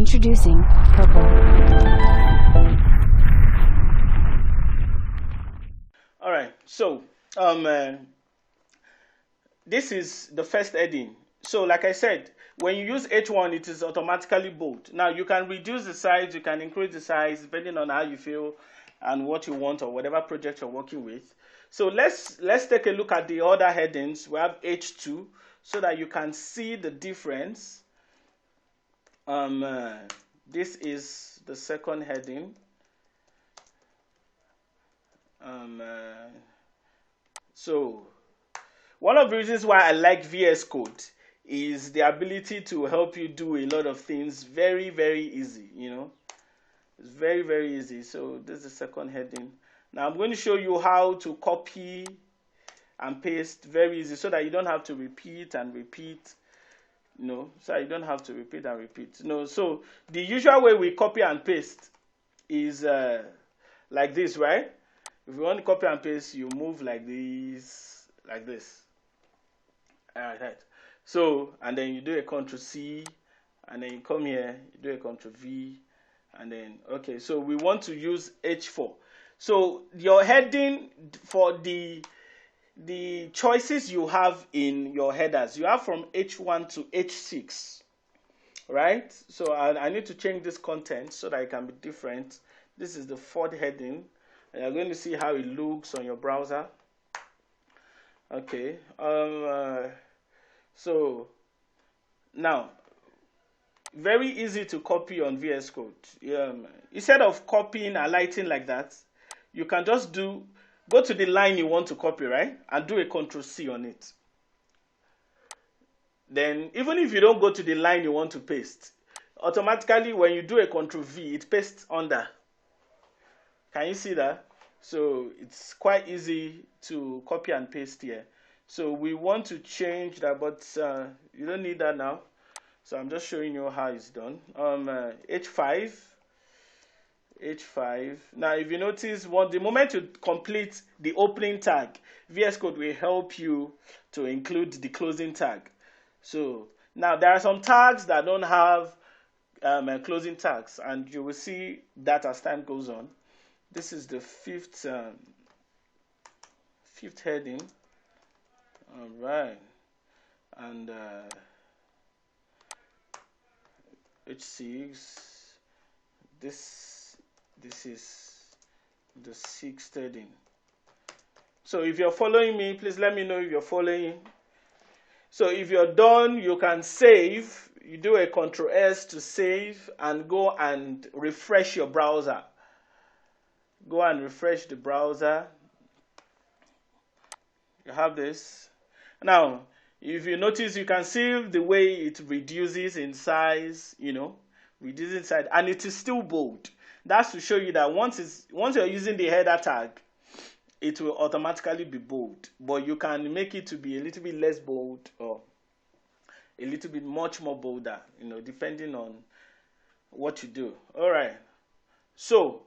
Introducing Purple. All right, so this is the first heading. So like I said, when you use H1, it is automatically bold. Now you can reduce the size, you can increase the size depending on how you feel and what you want or whatever project you're working with. So let's take a look at the other headings. We have H2 so that you can see the difference. This is the second heading. So one of the reasons why I like VS Code is the ability to help you do a lot of things very, very easy, you know. It's very, very easy. So this is the second heading. Now I'm going to show you how to copy and paste very easy so that you don't have to repeat and repeat. No, so you don't have to repeat and repeat. No, so the usual way we copy and paste is like this, right? If you want to copy and paste, you move like this, like this. All right. So, and then you do a Ctrl C, and then you come here, you do a Ctrl V, and then, okay, so we want to use H4. So your heading for the choices you have in your headers, you have from H1 to H6, right? So I need to change this content so that it can be different. This is the fourth heading, and you're going to see how it looks on your browser. Okay, so now, very easy to copy on VS Code. Instead of copying and highlighting like that, you can just go to the line you want to copy, right? And do a Ctrl C on it. Then, even if you don't go to the line you want to paste, automatically when you do a Ctrl V, it pastes under. Can you see that? So it's quite easy to copy and paste here. So we want to change that, but you don't need that now. So I'm just showing you how it's done. H5. Now, if you notice, the moment you complete the opening tag, VS Code will help you to include the closing tag. So now there are some tags that don't have closing tags, and you will see that as time goes on. This is the fifth heading. All right, and H6. This is the sixth heading. So if you're following me, please let me know if you're following. So if you're done, you can save. You do a Ctrl S to save and go and refresh your browser. Go and refresh the browser. You have this. Now, if you notice, you can see the way it reduces in size, you know, reduces in size, and it is still bold. That's to show you that once you're using the header tag, it will automatically be bold. But you can make it to be a little bit less bold or a little bit much more bolder, you know, depending on what you do. All right. So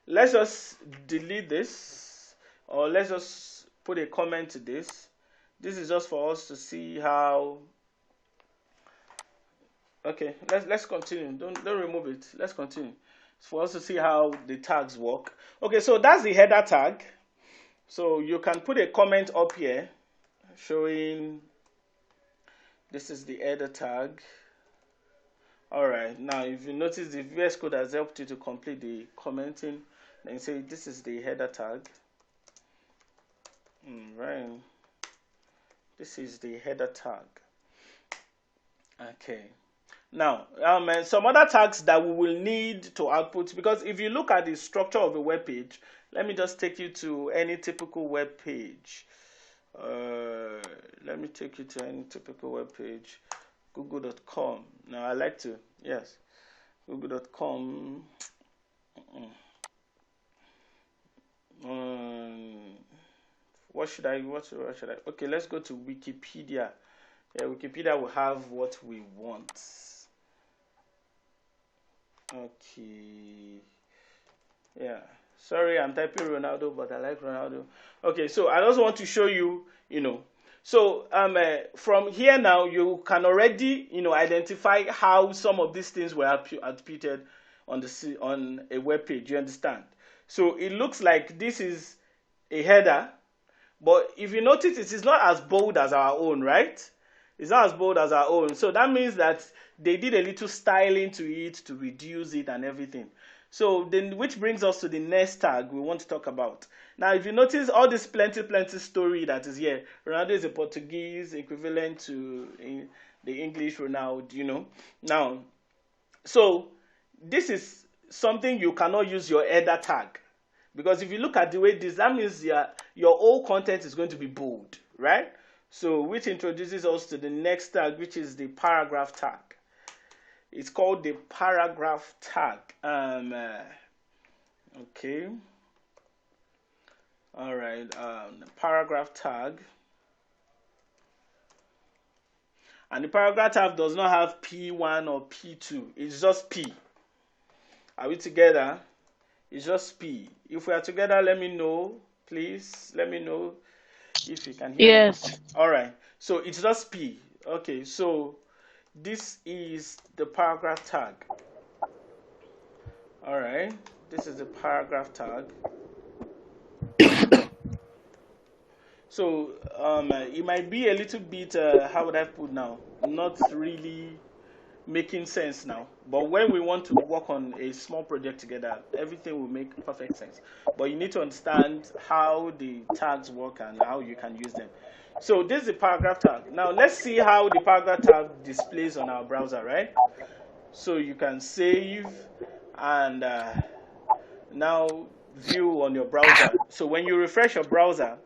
let's just delete this, or let's just put a comment to this. This is just for us to see how. Okay, let's continue. Don't remove it. Let's continue. It's for us to see how the tags work. Okay, so that's the header tag. So you can put a comment up here showing this is the header tag. All right. Now, if you notice, the VS Code has helped you to complete the commenting. Then say this is the header tag. Right. This is the header tag. Okay. Now, some other tags that we will need to output, because if you look at the structure of a web page, let me just take you to any typical web page. Let me take you to any typical web page. Google.com. Now, I like to, yes, Google.com. What should I? Okay, let's go to Wikipedia. Yeah, Wikipedia will have what we want. Okay. Yeah. Sorry, I'm typing Ronaldo, but I like Ronaldo. Okay, so I also want to show you, you know, So from here now, you can already, identify how some of these things were attributed on a web page. You understand? So it looks like this is a header, but if you notice, it is not as bold as our own, right? It's not as bold as our own. So that means that they did a little styling to it to reduce it and everything. So then, which brings us to the next tag we want to talk about. Now, if you notice all this plenty story that is here, Ronaldo is a Portuguese equivalent to the English Ronaldo, Now, so this is something you cannot use your header tag. Because if you look at the way this, that means your whole content is going to be bold, right? So, which introduces us to the next tag, which is the paragraph tag. It's called the paragraph tag. Okay. All right. The paragraph tag. And the paragraph tag does not have P1 or P2. It's just P. Are we together? It's just P. If we are together, let me know. Please, let me know if you can hear me. Yes. All right. So it's just P. Okay. So this is the paragraph tag. All right. This is the paragraph tag. So it might be a little bit, how would I put now? Not really making sense now. But when we want to work on a small project together, everything will make perfect sense. But you need to understand how the tags work and how you can use them. So this is the paragraph tag. Now let's see how the paragraph tag displays on our browser, right? So you can save and now view on your browser. So when you refresh your browser,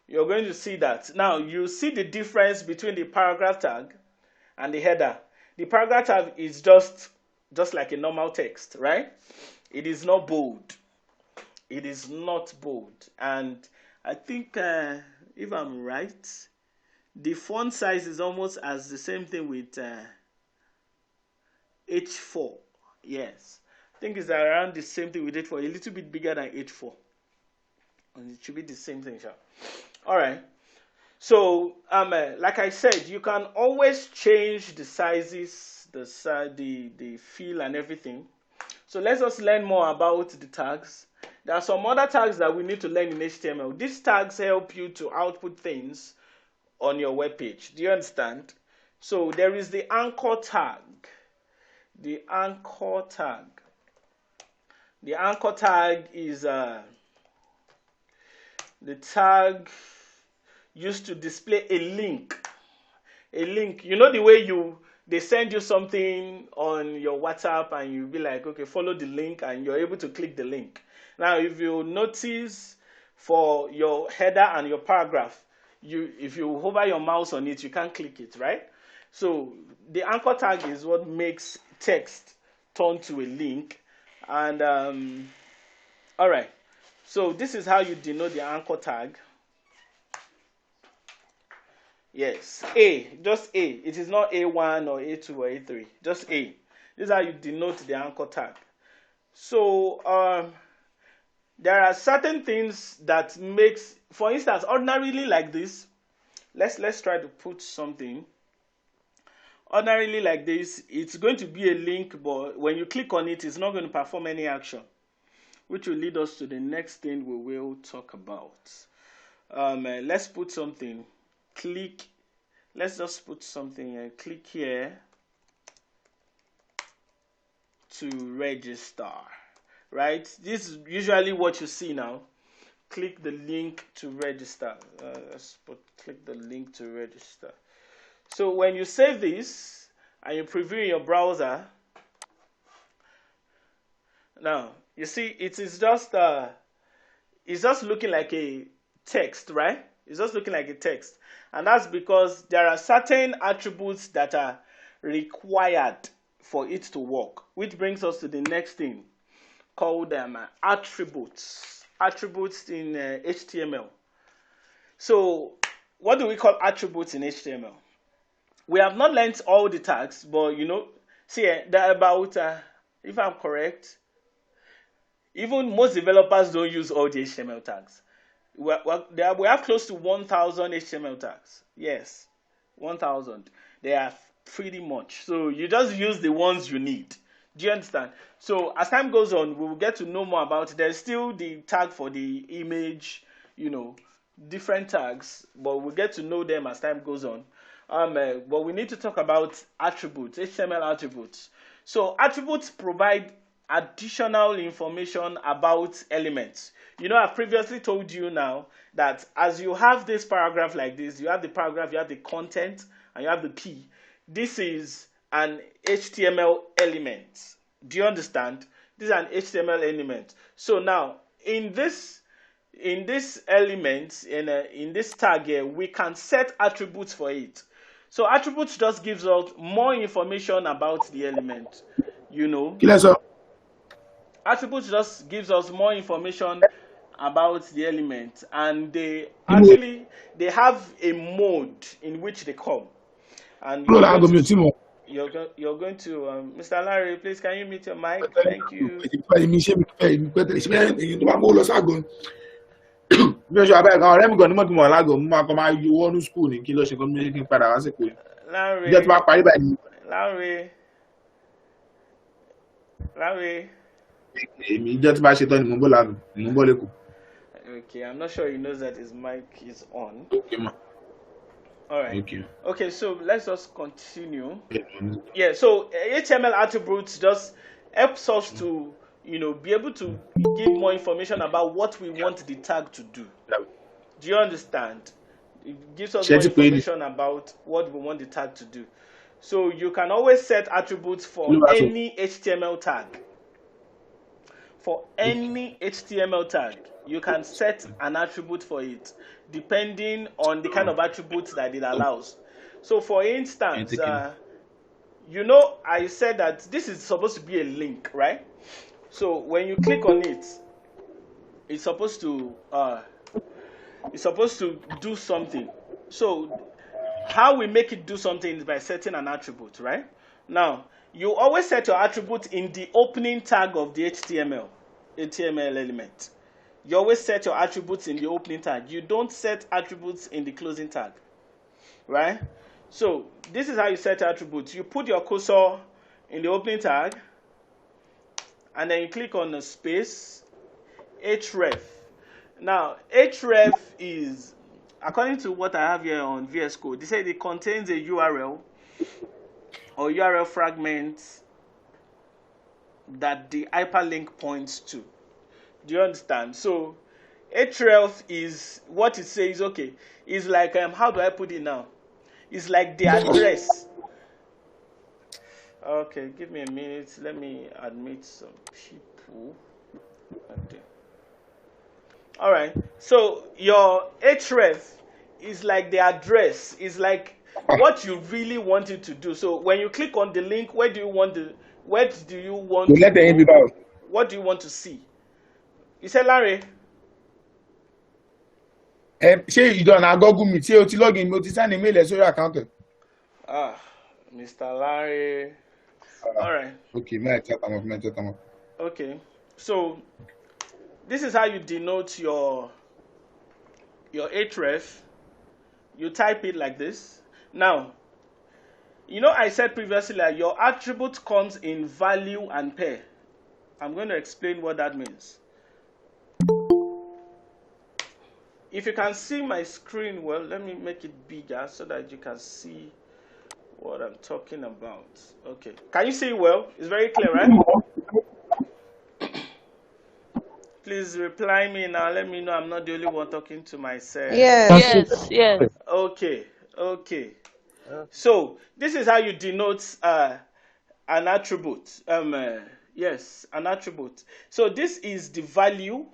you're going to see that. Now you see the difference between the paragraph tag and the header. The paragraph tag is just like a normal text, right? It is not bold. It is not bold. And I think if I'm right, the font size is almost as the same thing with H4. Yes. I think it's around the same thing with H4, a little bit bigger than H4. And it should be the same thing, sure. All right. So, like I said, you can always change the sizes, the feel and everything. So let's just learn more about the tags. There are some other tags that we need to learn in HTML. These tags help you to output things on your web page. Do you understand? So there is the anchor tag. The anchor tag. The anchor tag is the tag used to display a link. A link. You know the way they send you something on your WhatsApp and you'll be like, okay, follow the link, and you're able to click the link. Now, if you notice for your header and your paragraph, if you hover your mouse on it, you can't click it, right? So the anchor tag is what makes text turn to a link. And all right. So this is how you denote the anchor tag. Yes, A, just A. It is not A1 or A2 or A3, just A. This is how you denote the anchor tag. So there are certain things that makes, for instance, ordinarily like this. Let's try to put something. Ordinarily like this, it's going to be a link, but when you click on it, it's not going to perform any action, which will lead us to the next thing we will talk about. Let's put something. Let's just put something here. Click here to register, right? This is usually what you see now. Click the link to register. Click the link to register. So when you save this and you preview in your browser, now you see it is just it's just looking like a text, right? It's just looking like a text. And that's because there are certain attributes that are required for it to work, which brings us to the next thing called attributes. Attributes in HTML. So what do we call attributes in HTML? We have not learned all the tags, but see, there are about, if I'm correct, even most developers don't use all the HTML tags. we have close to 1,000 HTML tags. Yes, 1,000. They are pretty much. So you just use the ones you need. Do you understand? So as time goes on, we will get to know more about it. There's still the tag for the image, different tags, but we'll get to know them as time goes on. But we need to talk about attributes, HTML attributes. So attributes provide additional information about elements. I've previously told you now that as you have this paragraph like this, you have the paragraph, you have the content, and you have the P. This is an HTML element. Do you understand? This is an HTML element. So now, in this element, in this tag here, we can set attributes for it. So attributes just gives us more information about the element. Attributes just gives us more information about the element, and they have a mode in which they come. And you're going to Mr. Larry, please can you mute your mic? Thank you. Larry. Okay, I'm not sure he knows that his mic is on. Okay, ma. All right. Okay, so let's just continue. Yeah, so HTML attributes just helps us to, be able to give more information about what we want the tag to do. Do you understand? It gives us more information about what we want the tag to do. So you can always set attributes for any HTML tag. For any HTML tag, you can set an attribute for it, depending on the kind of attributes that it allows. So for instance, I said that this is supposed to be a link, right? So when you click on it, it's supposed to do something. So how we make it do something is by setting an attribute, right? Now, you always set your attribute in the opening tag of the HTML element. You always set your attributes in the opening tag. You don't set attributes in the closing tag, right? So this is how you set attributes. You put your cursor in the opening tag, and then you click on the space, href. Now, href is, according to what I have here on VS Code, they say it contains a URL or URL fragment that the hyperlink points to. Do you understand? So href is what it says. Okay, it's like how do I put it now? It's like the address. Okay, give me a minute. Let me admit some people. Okay. All right. So your href is like the address. It's like what you really want it to do. So when you click on the link, what do you want to see? You said, Larry? Ṣé ìdọ̀nà Google Meet ṣé o ti login mo ti send email ẹ̀ sórí account ẹ̀? Mr. Larry. All right. Okay, my chat. Okay. So this is how you denote your href. You type it like this. Now, I said previously that your attribute comes in value and pair. I'm going to explain what that means. If you can see my screen well, let me make it bigger so that you can see what I'm talking about. Okay. Can you see it well? It's very clear, right? Please reply me now. Let me know I'm not the only one talking to myself. Yes. Okay. So this is how you denote an attribute. Yes, an attribute. So this is the value.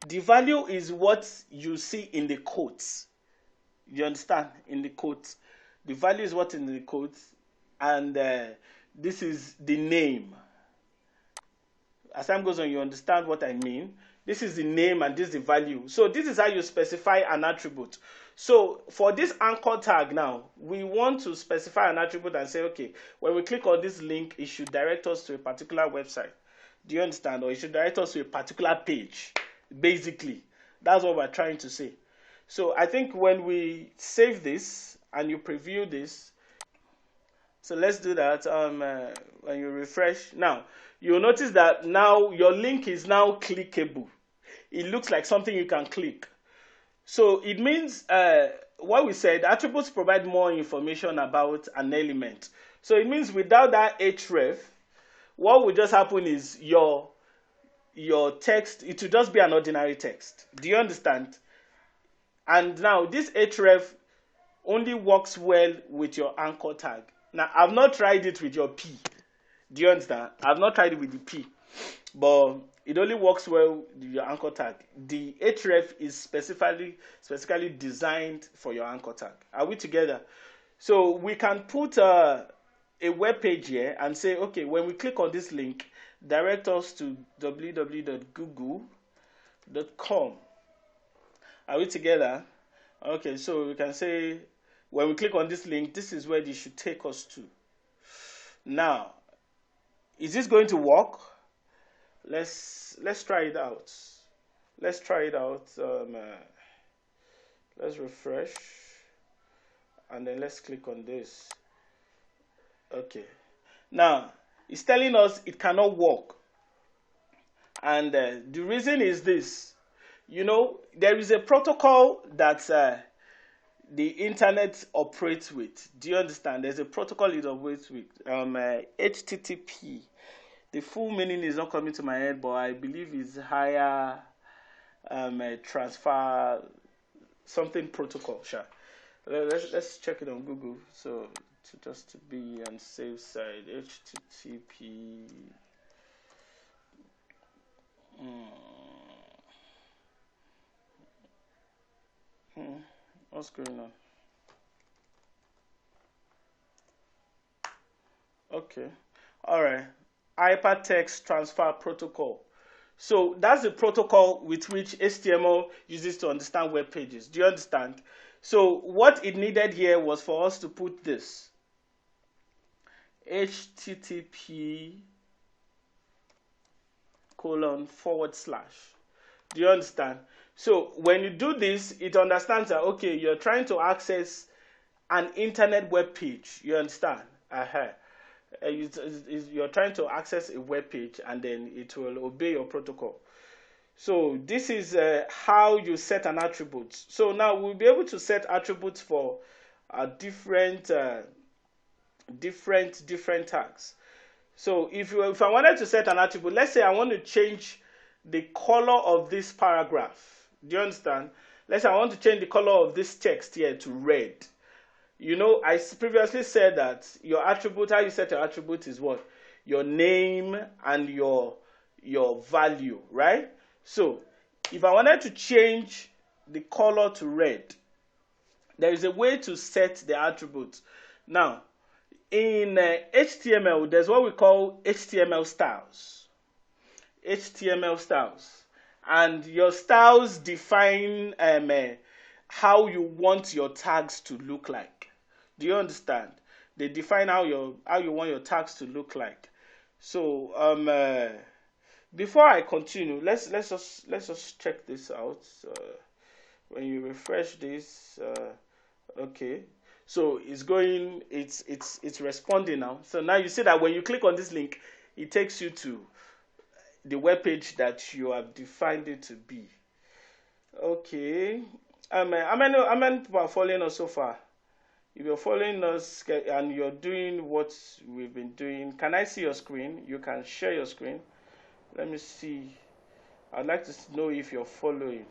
The value is what you see in the quotes. You understand? In the quotes. The value is what's in the quotes. And this is the name. As time goes on, you understand what I mean. This is the name and this is the value. So this is how you specify an attribute. So for this anchor tag now, we want to specify an attribute and say, okay, when we click on this link, it should direct us to a particular website. Do you understand? Or it should direct us to a particular page. Basically, That's what we're trying to say. So I think when we save this and you preview this, so let's do that. When you refresh, now you'll notice that now your link is now clickable. It looks like something you can click. So it means what we said, attributes provide more information about an element. So it means without that href, what will just happen is your text, it will just be an ordinary text. Do you understand? And now this href only works well with your anchor tag. Now I've not tried it with your P. Do you understand? I've not tried it with the P, but it only works well with your anchor tag. The href is specifically designed for your anchor tag. Are we together? So we can put a web page here and say, okay, when we click on this link, direct us to www.google.com. Are we together? Okay, so we can say when we click on this link, this is where this should take us to. Now, is this going to work? Let's try it out. Let's try it out. Let's refresh, and then let's click on this. Okay. Now it's telling us it cannot work, and the reason is this. You know, there is a protocol that the internet operates with. Do you understand? There's a protocol it operates with. HTTP. The full meaning is not coming to my head, but I believe it's higher transfer something protocol. Sure. Let's check it on Google. So just to be on safe side, HTTP. What's going on? Okay. All right. Hypertext Transfer Protocol. So that's the protocol with which HTML uses to understand web pages. Do you understand? So what it needed here was for us to put this. HTTP://. Do you understand? So when you do this, it understands that, okay, you're trying to access an internet web page. You understand? You're trying to access a web page, and then it will obey your protocol. So this is how you set an attribute. So now we'll be able to set attributes for different tags. So if I wanted to set an attribute, let's say I want to change the color of this paragraph. Do you understand? Let's say I want to change the color of this text here to red. You know, I previously said that your attribute, how you set your attribute is what? Your name and your value, right? So if I wanted to change the color to red, there is a way to set the attribute. Now, in HTML, there's what we call HTML styles. HTML styles. And your styles define how you want your tags to look like. Do you understand? They define how you want your tags to look like. So before I continue, let's just check this out. When you refresh this, okay. So it's responding now. So now you see that when you click on this link, it takes you to the web page that you have defined it to be. Okay. How many people are following us so far? If you're following us and you're doing what we've been doing, can I see your screen? You can share your screen. Let me see. I'd like to know if you're following.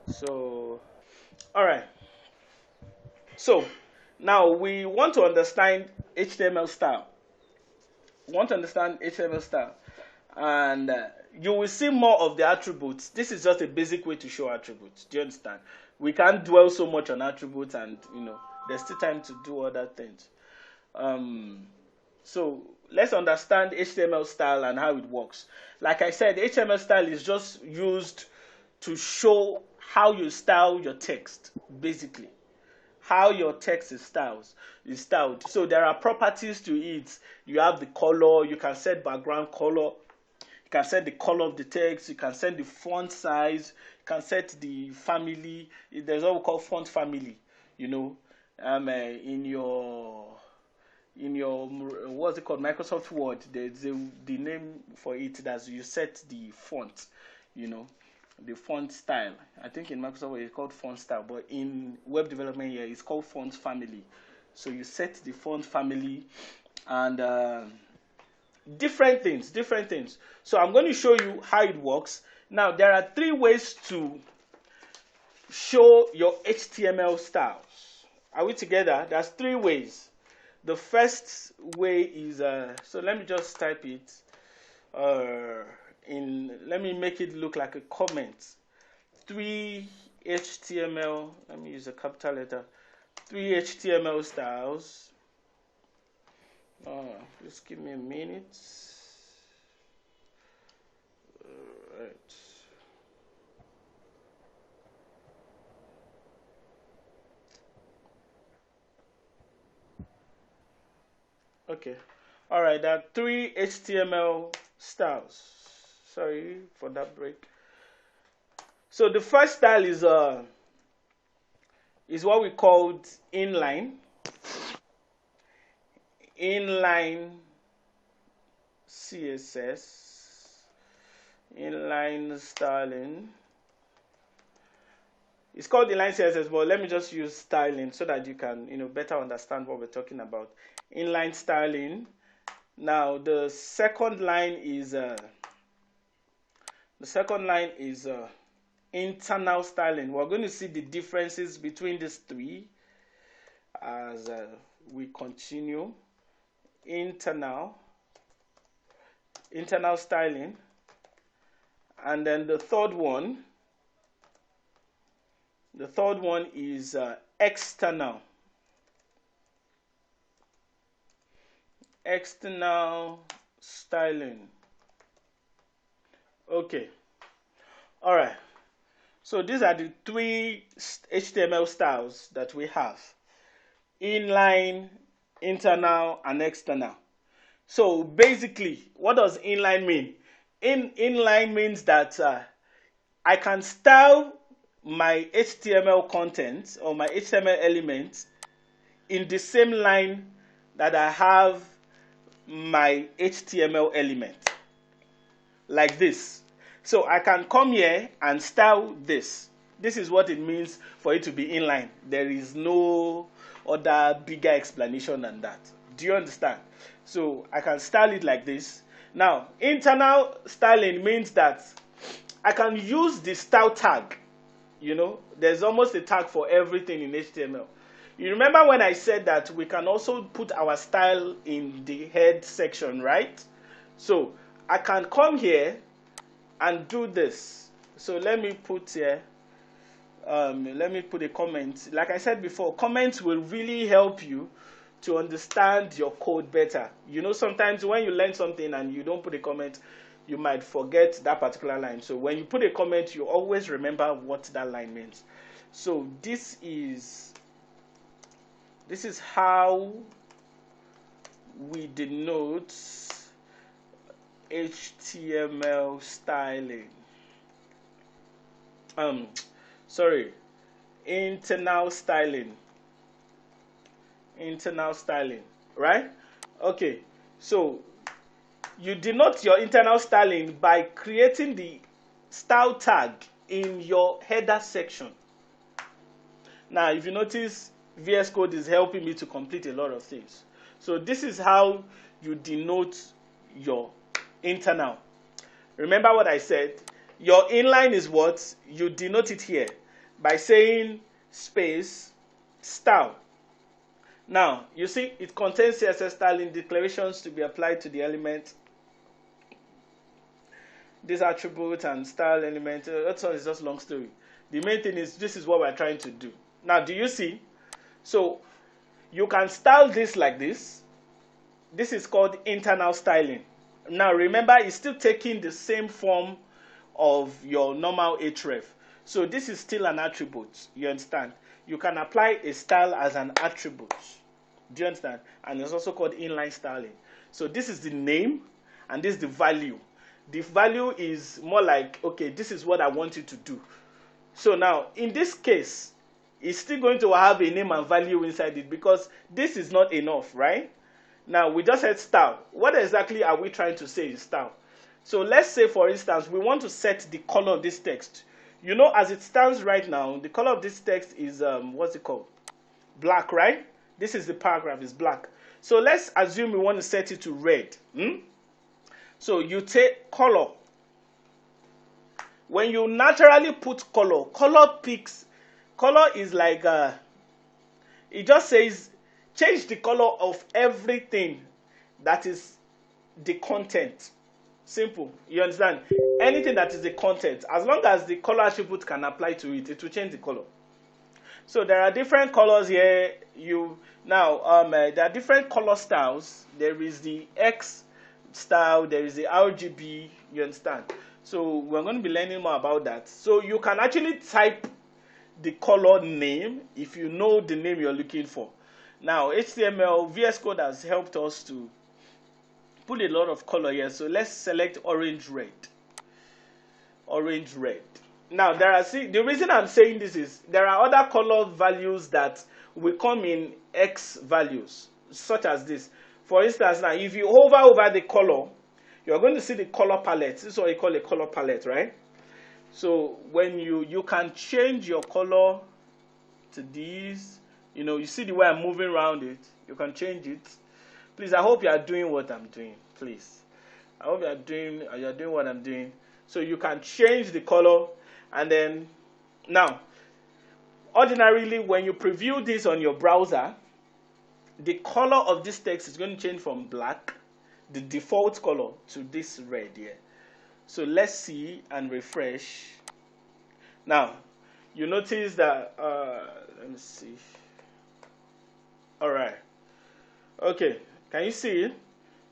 So, all right. So now we want to understand HTML style. We want to understand HTML style, and you will see more of the attributes. This is just a basic way to show attributes. Do you understand? We can't dwell so much on attributes, and there's still time to do other things. So let's understand HTML style and how it works. Like I said, HTML style is just used to show how you style your text, basically. How your text is styled. So there are properties to it. You have the color, you can set background color, you can set the color of the text, you can set the font size, can set the family. There's what we call font family, you know, in your what's it called, Microsoft Word. There's the name for it that you set the font, you know, the font style. I think in Microsoft Word it's called font style, but in web development here it's called font family. So you set the font family and different things. So I'm going to show you how it works. Now there are 3 ways to show your HTML styles. Are we together? There's 3 ways. The first way is so let me just type it let me make it look like a comment. 3 HTML, let me use a capital letter, 3 HTML styles. Just give me a minute. Alright. Okay. Alright, there are 3 HTML styles. Sorry for that break. So the first style is what we called inline CSS, inline styling. It's called inline CSS, but let me just use styling so that you can, better understand what we're talking about. Inline styling. Now the second line is internal styling. We're going to see the differences between these 3 as we continue. Internal styling, and then the third one is external styling. Okay, all right, so these are the 3 HTML styles that we have: inline, internal, and external. So basically, what does inline mean? Inline means that I can style my HTML content or my HTML elements in the same line that I have my HTML element, like this. So I can come here and style this. This is what it means for it to be inline. There is no other bigger explanation than that. Do you understand? So I can style it like this. Now, internal styling means that I can use the style tag. There's almost a tag for everything in HTML. You remember when I said that we can also put our style in the head section, right? So I can come here and do this. So let me put here, let me put a comment. Like I said before, comments will really help you to understand your code better. Sometimes when you learn something and you don't put a comment, you might forget that particular line. So when you put a comment, you always remember what that line means. So this is how we denote HTML styling. Internal styling, right? Okay, so you denote your internal styling by creating the style tag in your header section. Now, if you notice, VS Code is helping me to complete a lot of things. So this is how you denote your internal. Remember what I said? Your inline is what? You denote it here by saying space style. Now, you see, it contains CSS styling declarations to be applied to the element. This attribute and style element, that's all, is just long story. The main thing is, this is what we're trying to do. Now, do you see? So, you can style this like this. This is called internal styling. Now, remember, it's still taking the same form of your normal href. So, this is still an attribute. You understand? You can apply a style as an attribute. Do you understand? And it's also called inline styling. So this is the name and this is the value. The value is more like, okay, this is what I want you to do. So now, in this case, it's still going to have a name and value inside it because this is not enough, right? Now, we just said style. What exactly are we trying to say in style? So let's say, for instance, we want to set the color of this text. You know, as it stands right now, the color of this text is, what's it called? Black, right? This is the paragraph, is black. So let's assume we want to set it to red. So you take color. When you naturally put color, color is like, it just says, change the color of everything that is the content. Simple. You understand? Anything that is the content, as long as the color attribute can apply to it, it will change the color. So there are different colors here. There are different color styles. There is the X style, there is the RGB, you understand? So we're going to be learning more about that. So you can actually type the color name if you know the name you're looking for. Now, HTML, VS Code has helped us to put a lot of color here. So let's select orange red. Orange red. Now, the reason I'm saying this is there are other color values that will come in X values, such as this. For instance, now, if you hover over the color, you're going to see the color palette. This is what you call a color palette, right? So when you can change your color to these, you see the way I'm moving around it. You can change it. Please, I hope you are doing what I'm doing. Please, I hope you are doing what I'm doing. So you can change the color, and then now, ordinarily, when you preview this on your browser, the color of this text is going to change from black, the default color, to this red here. So let's see and refresh. Now, you notice that, let me see. All right. Okay, can you see it?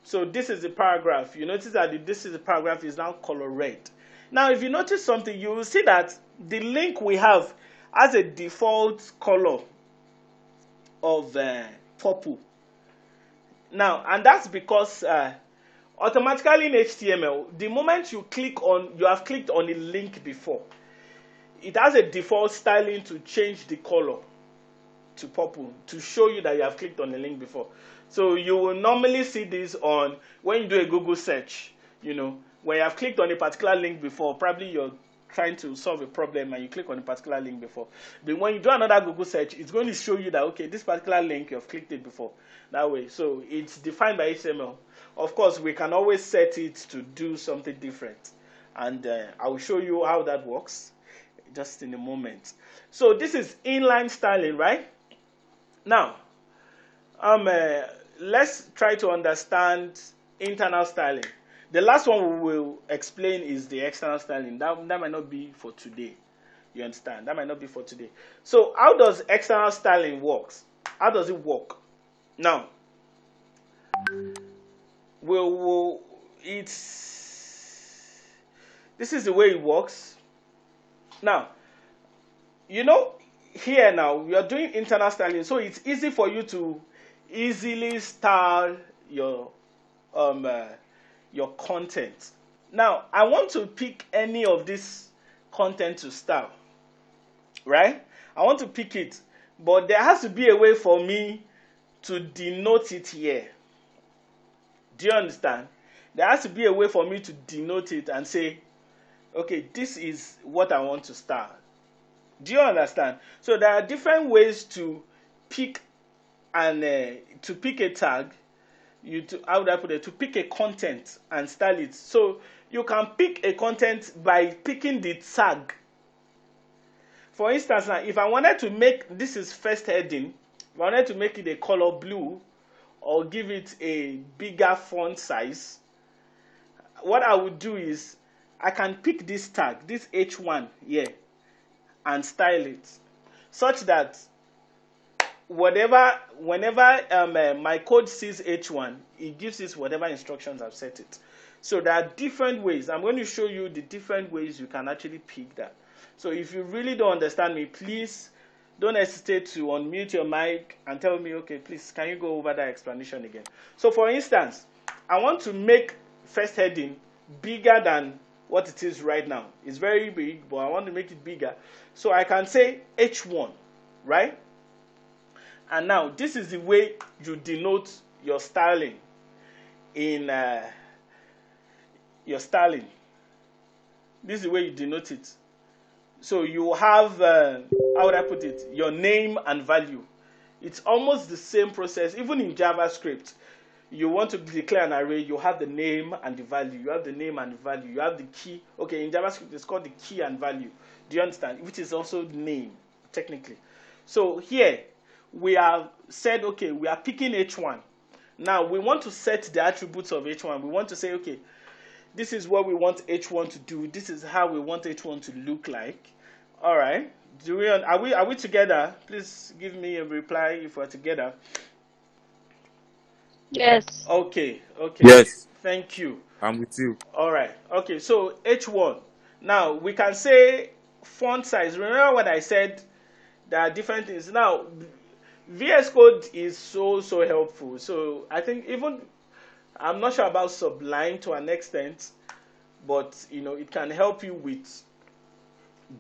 So this is the paragraph. You notice that this is the paragraph is now color red. Now, if you notice something, you will see that the link we have has a default color of purple. Now, and that's because automatically in HTML, the moment you have clicked on a link before, it has a default styling to change the color to purple to show you that you have clicked on the link before. So you will normally see this when you do a Google search, when you have clicked on a particular link before, probably you're trying to solve a problem and you click on a particular link before. But when you do another Google search, it's going to show you that, okay, this particular link, you've clicked it before. That way. So it's defined by HTML. Of course, we can always set it to do something different. And I will show you how that works just in a moment. So this is inline styling, right? Now, let's try to understand internal styling. The last one we will explain is the external styling. That might not be for today. You understand? That might not be for today. So how does external styling work? How does it work? Now, this is the way it works. Now, here now we are doing internal styling, so it's easy for you to easily style your content. Now, I want to pick any of this content to style, right? I want to pick it, but there has to be a way for me to denote it here. Do you understand? There has to be a way for me to denote it and say, okay, this is what I want to style. Do you understand? So there are different ways to pick a tag. To pick a content and style it. So you can pick a content by picking the tag. For instance, now if I wanted to make this is first heading, if I wanted to make it a color blue or give it a bigger font size, what I would do is I can pick this tag, this H1 here, and style it such that whenever my code sees H1, it gives it whatever instructions I've set it. So there are different ways. I'm going to show you the different ways you can actually pick that. So if you really don't understand me, please don't hesitate to unmute your mic and tell me, okay, please, can you go over that explanation again? So for instance, I want to make first heading bigger than what it is right now. It's very big, but I want to make it bigger. So I can say H1, right? And now this is the way you denote your styling in your styling. This is the way you denote it. So you have, how would I put it, your name and value. It's almost the same process. Even in JavaScript, you want to declare an array, you have the name and the value. You have the name and the value. You have the key. Okay, in JavaScript, it's called the key and value. Do you understand? Which is also name, technically. So here, we have said, okay, we are picking H1. Now, we want to set the attributes of H1. We want to say, okay, this is what we want H1 to do. This is how we want H1 to look like. All right. Are we together? Please give me a reply if we're together. Yes. Okay. Yes. Thank you. I'm with you. All right. Okay. So H1. Now we can say font size. Remember what I said? There are different things. Now VS Code is so helpful. So I think even I'm not sure about Sublime to an extent, but it can help you with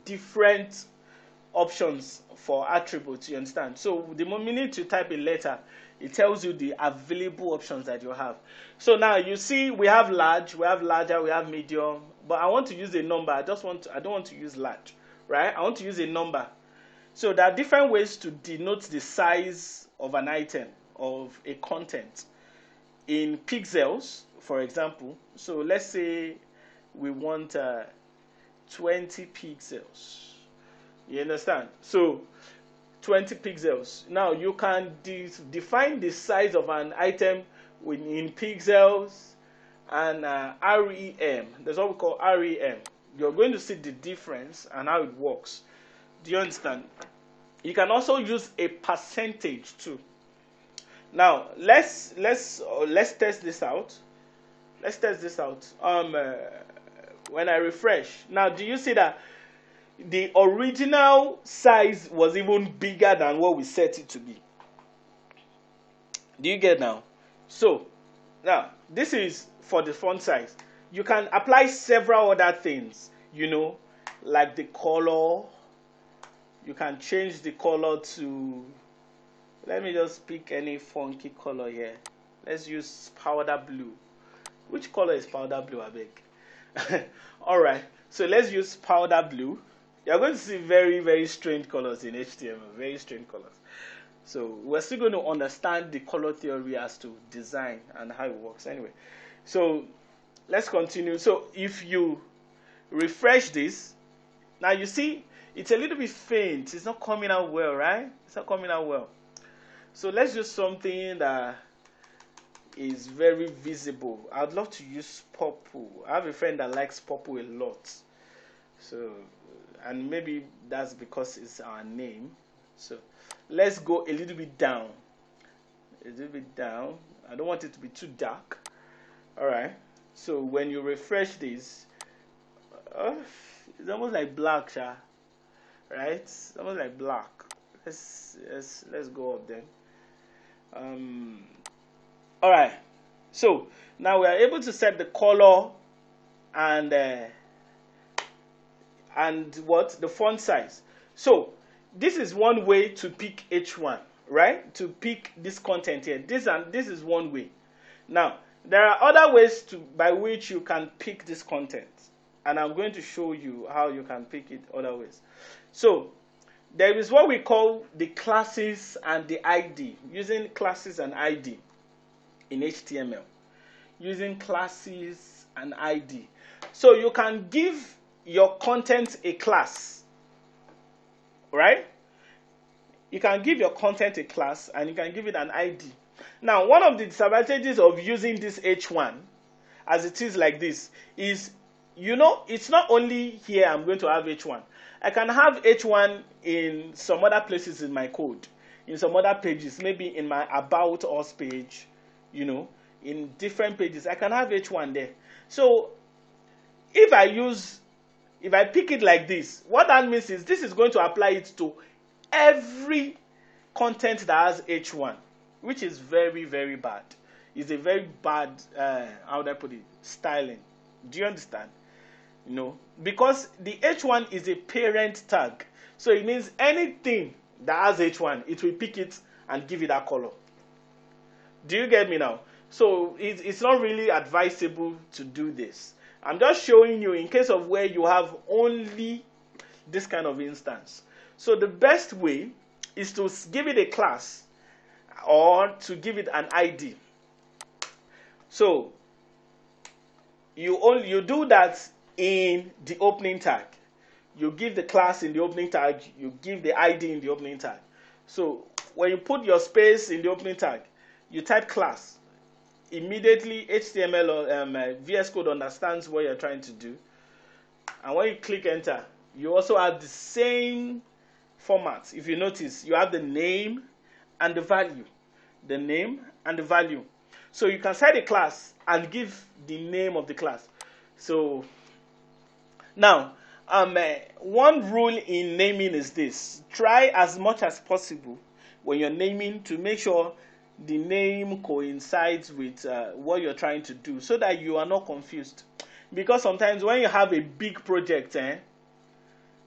different options for attributes, you understand? So the moment you type a letter, it tells you the available options that you have. So now you see we have large, we have larger, we have medium, but I want to use a number. I don't want to use large, right? I want to use a number. So there are different ways to denote the size of an item, of a content. In pixels, for example, so let's say we want 20 pixels. You understand? So 20 pixels. Now you can define the size of an item in pixels and REM. That's what we call REM. You're going to see the difference and how it works. Do you understand? You can also use a percentage too. Now let's test this out. Let's test this out. When I refresh, now do you see that the original size was even bigger than what we set it to be? Do you get now? So now this is for the font size. You can apply several other things, like the color. You can change the color to, let me just pick any funky color here. Let's use powder blue. Which color is powder blue, I beg? All right, so let's use powder blue. You're going to see very strange colors in HTML, very strange colors. So we're still going to understand the color theory as to design and how it works anyway. So let's continue. So if you refresh this, now you see it's a little bit faint. It's not coming out well, right? It's not coming out well. So let's use something that is very visible. I'd love to use purple. I have a friend that likes purple a lot. So, and maybe that's because it's our name. So let's go a little bit down. A little bit down. I don't want it to be too dark. All right. So when you refresh this, it's almost like black, right? It's almost like black. Let's go up then. All right. So now we are able to set the color and what the font size. So this is one way to pick H1, right? To pick this content here. This is one way. Now there are other ways by which you can pick this content, and I'm going to show you how you can pick it other ways. So there is what we call the classes and the ID, using classes and ID in HTML, using classes and ID. So you can give your content a class, right? You can give your content a class and you can give it an ID. Now, one of the disadvantages of using this H1 as it is like this is, it's not only here I'm going to have H1. I can have H1 in some other places in my code, in some other pages, maybe in my About Us page, in different pages. I can have H1 there. So if I pick it like this, what that means is this is going to apply it to every content that has H1, which is very bad. It's a very bad, how would I put it, styling. Do you understand? you know, because the H1 is a parent tag. So it means anything that has H1, it will pick it and give it that color. Do you get me now? So it's not really advisable to do this. I'm just showing you in case of where you have only this kind of instance. So the best way is to give it a class or to give it an ID. So you do that in the opening tag. You give the class in the opening tag, you give the ID in the opening tag. So when you put your space in the opening tag, you type class. Immediately HTML or VS Code understands what you're trying to do. And when you click enter, you also have the same format. If you notice, you have the name and the value. The name and the value. So you can set a class and give the name of the class. So now, one rule in naming is this. Try as much as possible when you're naming to make sure the name coincides with what you're trying to do so that you are not confused. Because sometimes when you have a big project,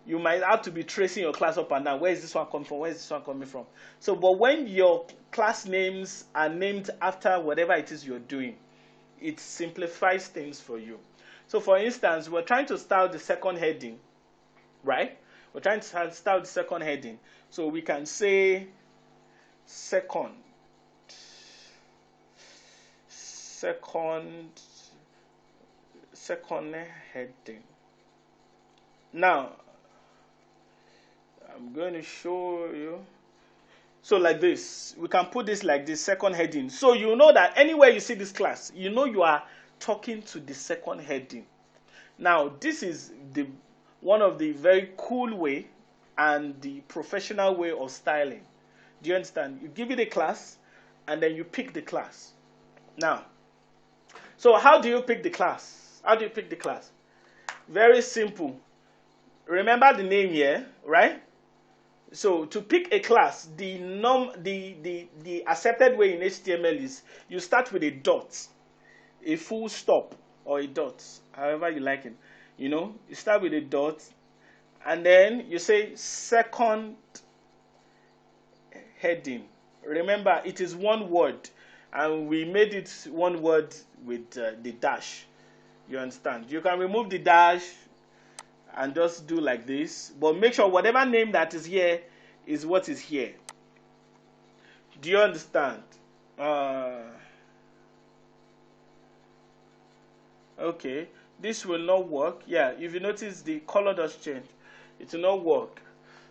you might have to be tracing your class up and down. Where is this one coming from? Where is this one coming from? So, but when your class names are named after whatever it is you're doing, it simplifies things for you. So, for instance, we're trying to style the second heading, right? We're trying to style the second heading. So, we can say second heading. Now, I'm going to show you. So like this, we can put this like this, second heading. So you know that anywhere you see this class, you know you are talking to the second heading. Now, this is one of the very cool way and the professional way of styling. Do you understand? You give it a class, and then you pick the class. Now, so how do you pick the class? How do you pick the class? Very simple. Remember the name here, right? So to pick a class, the accepted way in HTML is you start with a dot, a full stop, or a dot, however you like it. You know, you start with a dot, and then you say second heading. Remember, it is one word, and we made it one word with the dash. You understand? You can remove the dash and just do like this, but make sure whatever name that is here is what is here. Do you understand? Okay, this will not work. Yeah, if you notice the color does change, it will not work.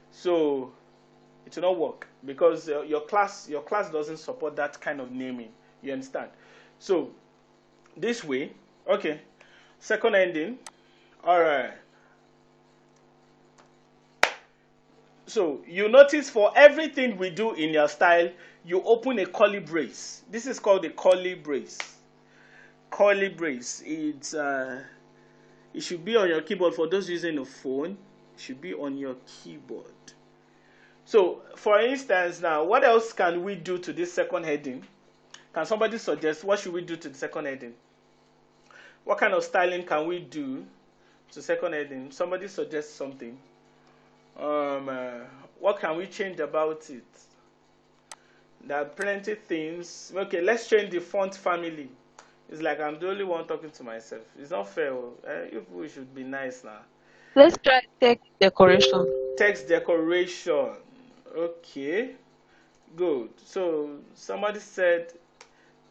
So it will not work because your class doesn't support that kind of naming. You understand? So this way, okay, second ending. All right. So you notice for everything we do in your style, you open a curly brace. This is called a curly brace. Curly brace. It should be on your keyboard. For those using a phone, it should be on your keyboard. So for instance now, what else can we do to this second heading? Can somebody suggest what should we do to the second heading? What kind of styling can we do to second heading? Somebody suggest something. What can we change about it? There are plenty things. Okay, let's change the font family. It's like I'm the only one talking to myself. It's not fair. If we should be nice now. Let's try text decoration. Text decoration. Okay, good. So somebody said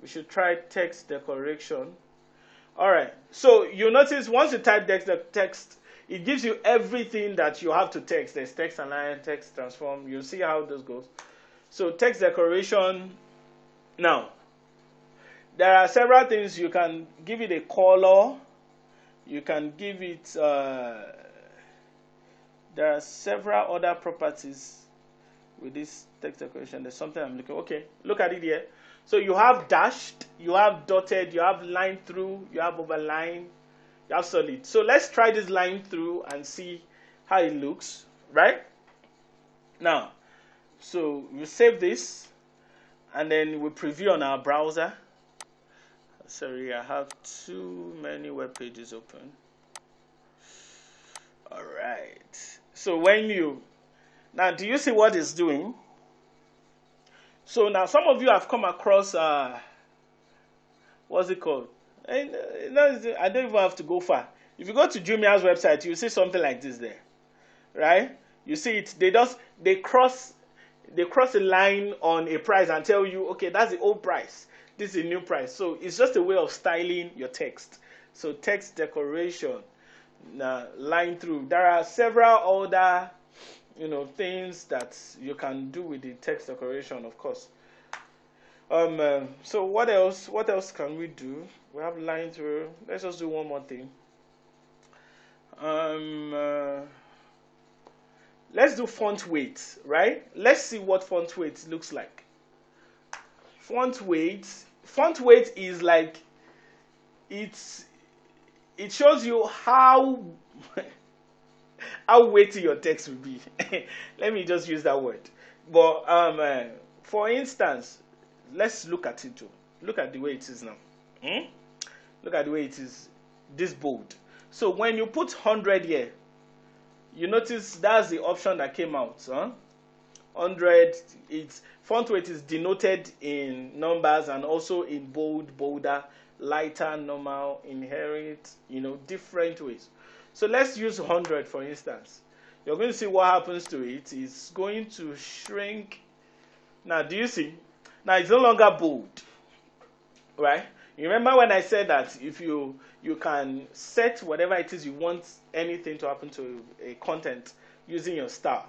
we should try text decoration. All right. So you notice once you type text, it gives you everything that you have to text. There's text align, text transform. You'll see how this goes. So text decoration. Now, there are several things. You can give it a color. You can give it. There are several other properties with this text decoration. There's something I'm looking. Okay, look at it here. So you have dashed, you have dotted, you have line through, you have overline. You have solid. So let's try this line through and see how it looks, right? Now, so we save this and then we preview on our browser. Sorry, I have too many web pages open. All right. So when you, now do you see what it's doing? So now some of you have come across, what's it called? And, I don't even have to go far. If you go to Jumia's website, you see something like this there, right? You see it. They cross a line on a price and tell you, okay, that's the old price. This is a new price. So it's just a way of styling your text. So text decoration, line through. There are several other, things that you can do with the text decoration, of course. So what else? What else can we do? We have line through. Let's just do one more thing. Let's do font weight, right? Let's see what font weight looks like. Font weight is like, it shows you how how weighty your text will be. Let me just use that word. But for instance, let's look at it too. Look at the way it is now. Look at the way it is, this bold. So when you put 100 here, you notice that's the option that came out. 100, its font weight is denoted in numbers and also in bold, bolder, lighter, normal, inherent, different ways. So let's use 100 for instance. You're going to see what happens to it. It's going to shrink. Now, do you see? Now it's no longer bold, right? You remember when I said that if you can set whatever it is you want anything to happen to a content using your star.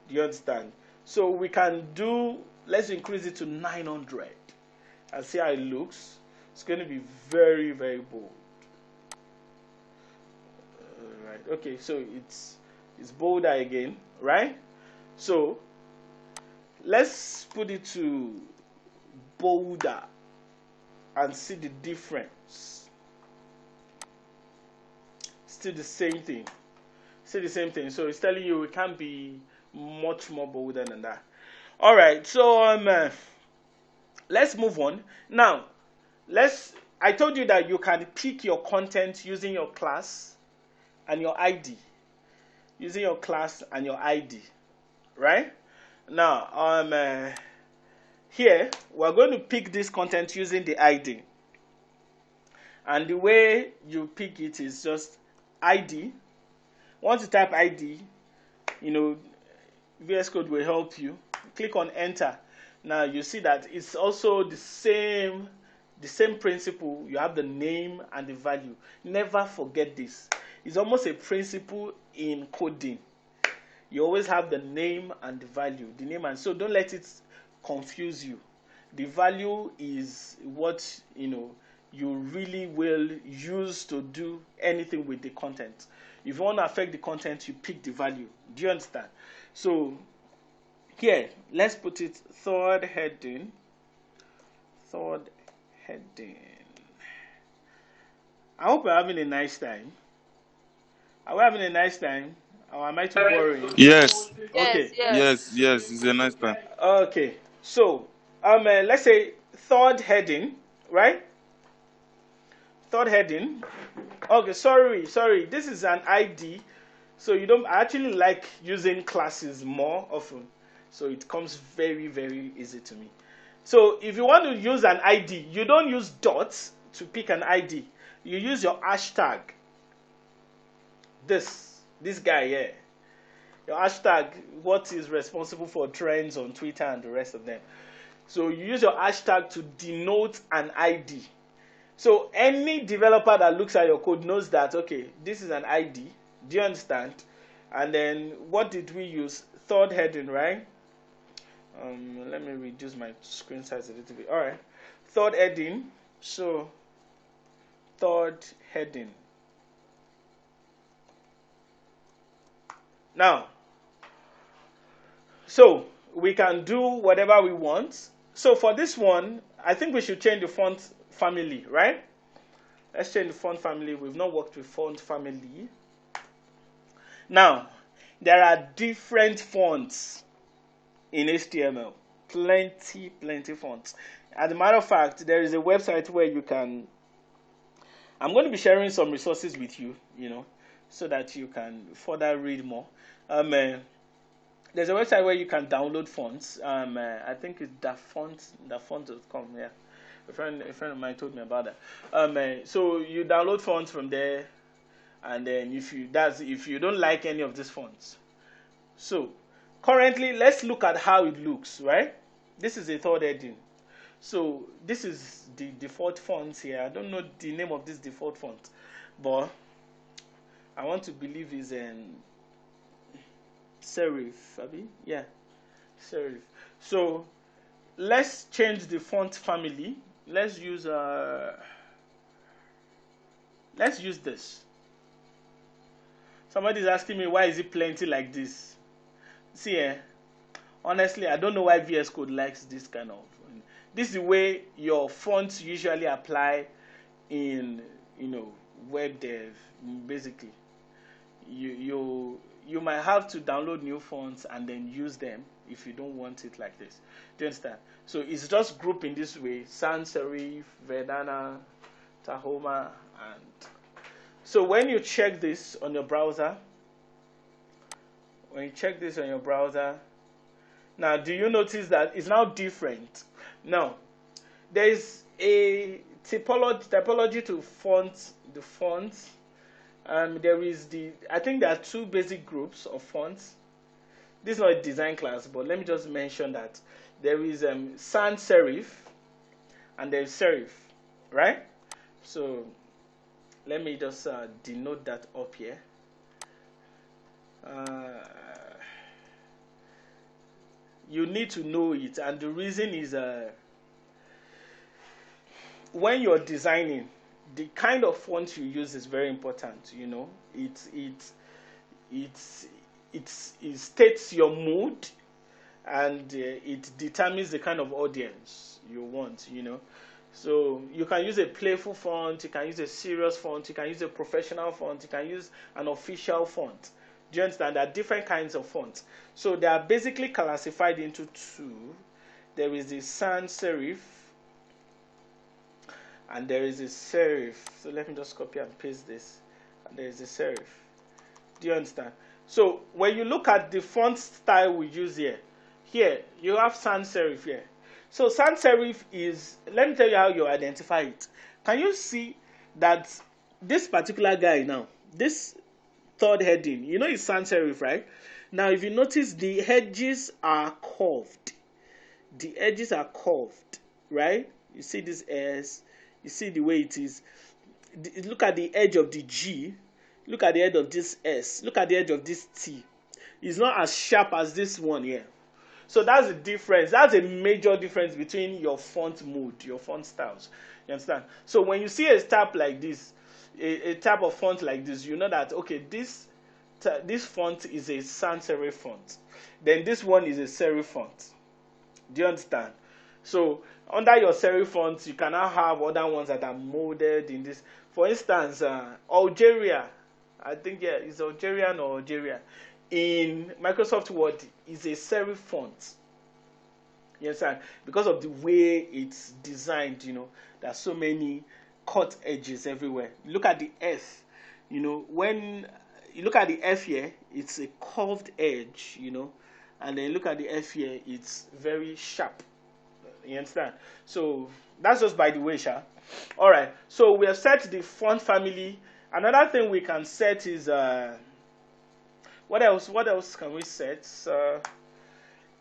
Do you understand? So we can do, let's increase it to 900 and see how it looks. It's going to be very, very bold. Right. Okay, so it's bolder again, right? So let's put it to bolder and see the difference. Still the same thing. Still the same thing. So it's telling you it can't be much more bolder than that. All right. So let's move on. Now, I told you that you can pick your content using your class and your ID. Using your class and your ID, right? Now, here we're going to pick this content using the ID, and the way you pick it is just ID. Once you type ID, VS Code will help you. Click on enter. Now you see that it's also the same principle. You have the name and the value. Never forget this. It's almost a principle in coding. You always have the name and the value. The name, and so don't let it confuse you. The value is what you really will use to do anything with the content. If you want to affect the content, you pick the value. Do you understand? So here, let's put it third heading. Third heading. I hope you're having a nice time. Are we having a nice time? Or am I too boring? Yes. Okay. Yes. It's a nice time. Okay. So, let's say third heading, right? Third heading. Okay, sorry. This is an ID. So I actually like using classes more often. So it comes very, very easy to me. So if you want to use an ID, you don't use dots to pick an ID. You use your hashtag. This guy here. Your hashtag, what is responsible for trends on Twitter and the rest of them. So you use your hashtag to denote an ID. So any developer that looks at your code knows that, okay, this is an ID. Do you understand? And then what did we use? Third heading, right? Let me reduce my screen size a little bit. All right. Third heading. So third heading. Now, so we can do whatever we want. So for this one, I think we should change the font family, right? Let's change the font family. We've not worked with font family. Now, there are different fonts in HTML. Plenty fonts. As a matter of fact, there is a website where you can... I'm going to be sharing some resources with you, so that you can further read more. There's a website where you can download fonts. I think it's dafont.com. Yeah, a friend of mine told me about that. So you download fonts from there, and then if you don't like any of these fonts, so currently let's look at how it looks. Right, this is a third heading. So this is the default font here. I don't know the name of this default font, but I want to believe is serif, Abi? Yeah, serif. So let's change the font family. Let's use this. Somebody's asking me why is it plenty like this. See, honestly, I don't know why VS Code likes this kind of. This is the way your fonts usually apply in web dev. Basically, you might have to download new fonts and then use them if you don't want it like this. Do you understand? So it's just grouped in this way: sans serif, Verdana, Tahoma, and so when you check this on your browser, now do you notice that it's now different? Now there is a typology to the fonts. There is I think there are two basic groups of fonts. This is not a design class, but let me just mention that there is sans serif and there is serif, right? So let me just denote that up here. You need to know it, and the reason is when you're designing, the kind of font you use is very important. It states your mood, and it determines the kind of audience you want. So you can use a playful font, you can use a serious font, you can use a professional font, you can use an official font. Do you understand? There are different kinds of fonts. So they are basically classified into two. There is the sans serif and there is a serif. So let me just copy and paste this. And there is a serif. Do you understand? So when you look at the font style we use here you have sans serif here. So sans serif is, let me tell you how you identify it. Can you see that this particular guy now, this third heading, it's sans serif, right? Now if you notice, the edges are curved. The edges are curved, right? You see this S, you see the way it is. Look at the edge of the G, look at the edge of this S, look at the edge of this T. It's not as sharp as this one here. So that's the difference. That's a major difference between your font mood, your font styles. You understand? So when you see a type like this, a type of font like this, you know that, okay, this font is a sans serif font. Then this one is a serif font. Do you understand? So under your serif fonts, you cannot have other ones that are molded in this. For instance, Algeria, I think, yeah, it's Algerian or Algeria. In Microsoft Word is a serif font. You understand? Because of the way it's designed, there are so many cut edges everywhere. Look at the F. When you look at the F here, it's a curved edge, and then look at the F here, it's very sharp. You understand? So that's just by the way, Sha. All right. So we have set the font family. Another thing we can set is what else? What else can we set?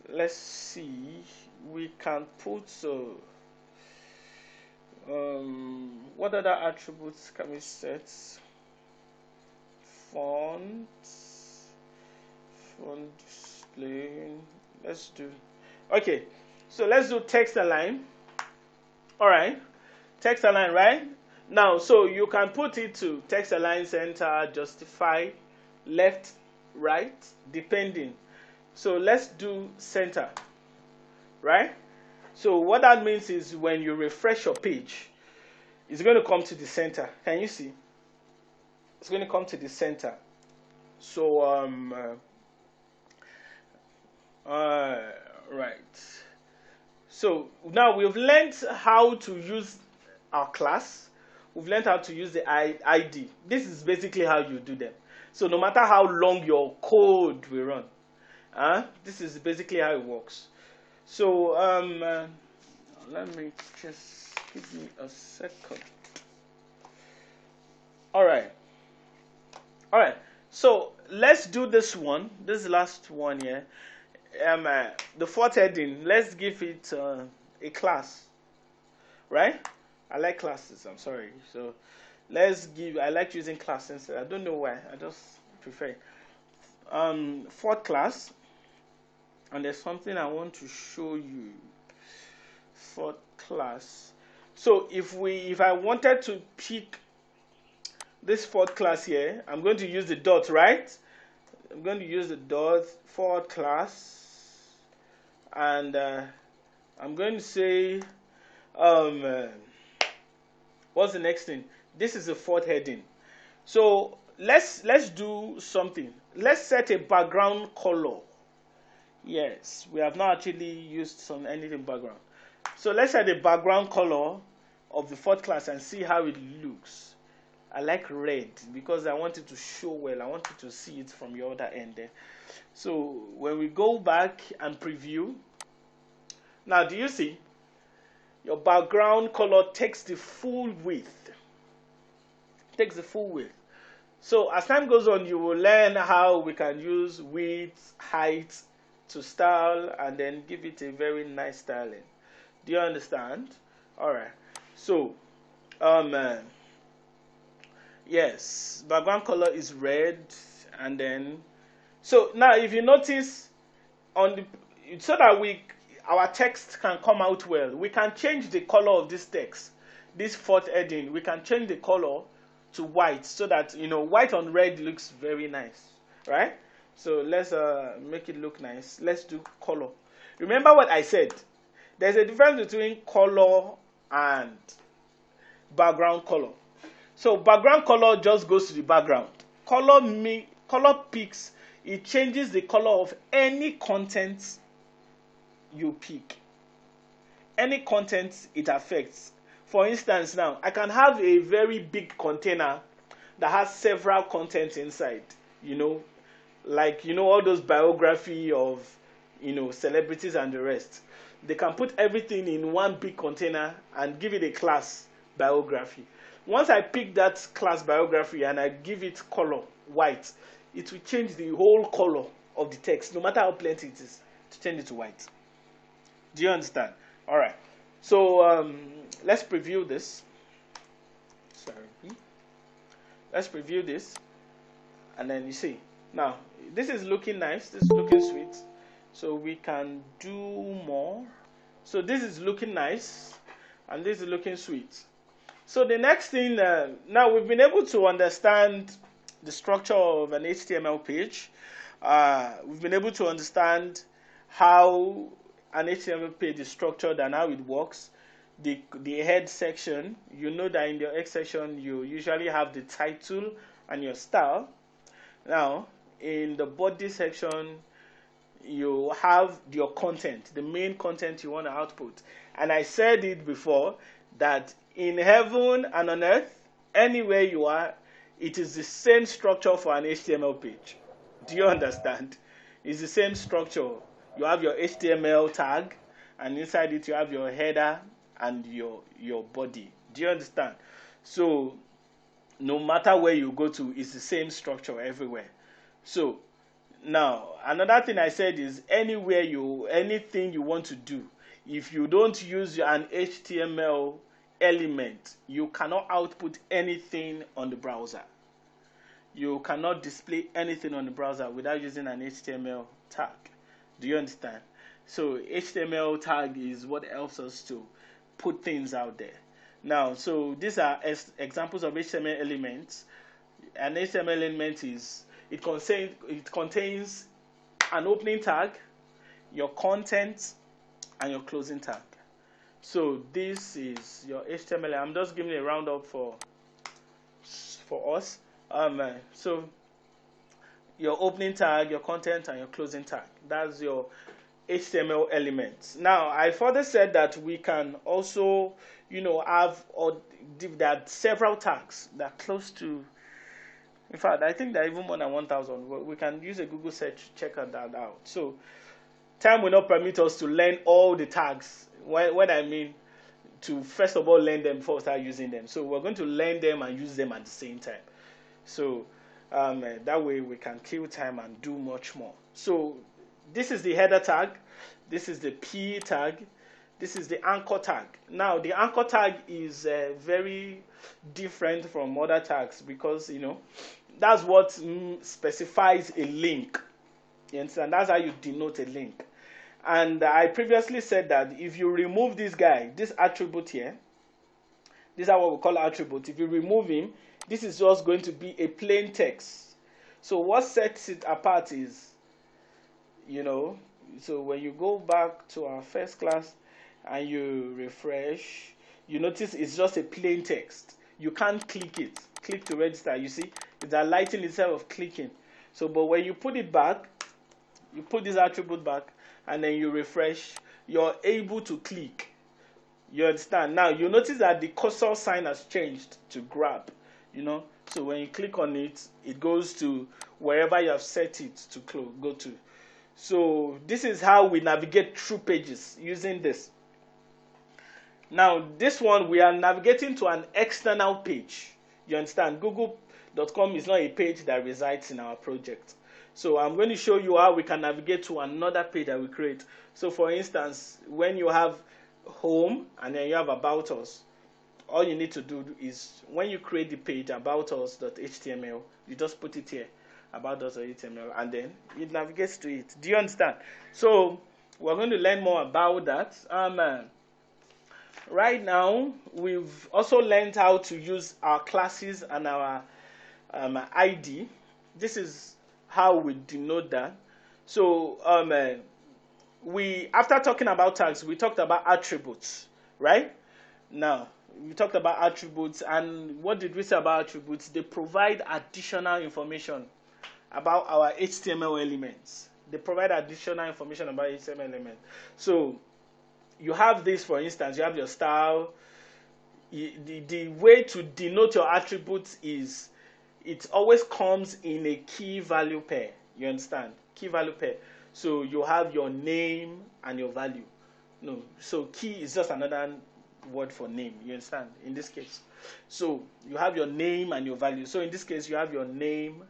Let's see. We can put what other attributes can we set? Font display. Let's do. Okay. So let's do text align. All right. Text align, right? Now, so you can put it to text align, center, justify, left, right, depending. So let's do center, right? So what that means is when you refresh your page, it's going to come to the center. Can you see? It's going to come to the center. So right. So now we've learned how to use our class. We've learned how to use the ID. This is basically how you do them. So no matter how long your code will run, this is basically how it works. So let me just give me a second. All right. So let's do this one. This last one here. The fourth heading. Let's give it a class. Right? I like classes. I'm sorry. So let's give. I like using class instead. I don't know why. I just prefer it. Fourth class. And there's something I want to show you. Fourth class. So if I wanted to pick this fourth class here, I'm going to use the dot, right? I'm going to use the dot, fourth class, and I'm going to say, what's the next thing? This is the fourth heading. So let's do something. Let's set a background color. Yes, we have not actually used anything background. So let's set the background color of the fourth class and see how it looks. I like red because I want it to show well. I want you to see it from your other end there. So when we go back and preview, now do you see? Your background color takes the full width. So as time goes on, you will learn how we can use width, height to style and then give it a very nice styling. Do you understand? All right. So, yes, background color is red, and then so now if you notice on the so that our text can come out well, we can change the color of this text. This fourth heading, we can change the color to white so that white on red looks very nice, right? So let's make it look nice. Let's do color. Remember what I said? There's a difference between color and background color. So background color just goes to the background. Color picks, it changes the color of any content you pick. Any content it affects. For instance, now I can have a very big container that has several contents inside. Like all those biography of celebrities and the rest. They can put everything in one big container and give it a class biography. Once I pick that class biography and I give it color white, it will change the whole color of the text, no matter how plenty it is, to change it to white. Do you understand? All right. So let's preview this. Let's preview this, and then you see. Now this is looking nice. This is looking sweet. So we can do more. So this is looking nice, and this is looking sweet. So the next thing, now we've been able to understand the structure of an HTML page. We've been able to understand how an HTML page is structured and how it works. The head section, you know that in your head section you usually have the title and your style. Now in the body section you have your content, the main content you want to output. And I said it before that in heaven and on earth, anywhere you are, it is the same structure for an HTML page. Do you understand? It's the same structure. You have your HTML tag, and inside it you have your header and your body. Do you understand? So no matter where you go to, it's the same structure everywhere. So now another thing I said is anything you want to do, if you don't use an HTML element, you cannot output anything on the browser. You cannot display anything on the browser without using an HTML tag. Do you understand? So HTML tag is what helps us to put things out there. Now, so these are examples of HTML elements. An HTML element it contains an opening tag, your content, and your closing tag. So this is your HTML. I'm just giving a roundup for us. So your opening tag, your content, and your closing tag. That's your HTML elements. Now, I further said that we can also, have, or there are several tags that are close to, In fact, I think there are even more than 1,000. We can use a Google search to check that out. So time will not permit us to learn all the tags. What I mean, to first of all learn them before we start using them. So we're going to learn them and use them at the same time. So that way we can kill time and do much more. So this is the header tag. This is the P tag. This is the anchor tag. Now the anchor tag is very different from other tags because that's what specifies a link. You understand? That's how you denote a link. And I previously said that if you remove this guy, this attribute here, this is what we call attribute. If you remove him, this is just going to be a plain text. So what sets it apart is, so when you go back to our first class and you refresh, you notice it's just a plain text. You can't click it. Click to register. You see, it's highlighting instead of clicking. So, but when you put it back, you put this attribute back, and then you refresh, you're able to click. You understand? Now, you notice that the cursor sign has changed to grab, So when you click on it, it goes to wherever you have set it to go to. So this is how we navigate through pages using this. Now, this one, we are navigating to an external page. You understand? Google.com is not a page that resides in our project. So I'm going to show you how we can navigate to another page that we create. So for instance, when you have home and then you have about us, all you need to do is when you create the page about us.html, you just put it here, about us.html, and then it navigates to it. Do you understand? So we're going to learn more about that. Right now, we've also learned how to use our classes and our ID. This is how we denote that. So after talking about tags, we talked about attributes, right? Now we talked about attributes, and what did we say about attributes? They provide additional information about our HTML elements. They provide additional information about HTML elements. So you have this, for instance, you have your style. The way to denote your attributes is it always comes in a key value pair. You understand? Key value pair. So you have your name and your value. No, so key is just another word for name. You understand? In this case. So you have your name and your value. So in this case, you have your name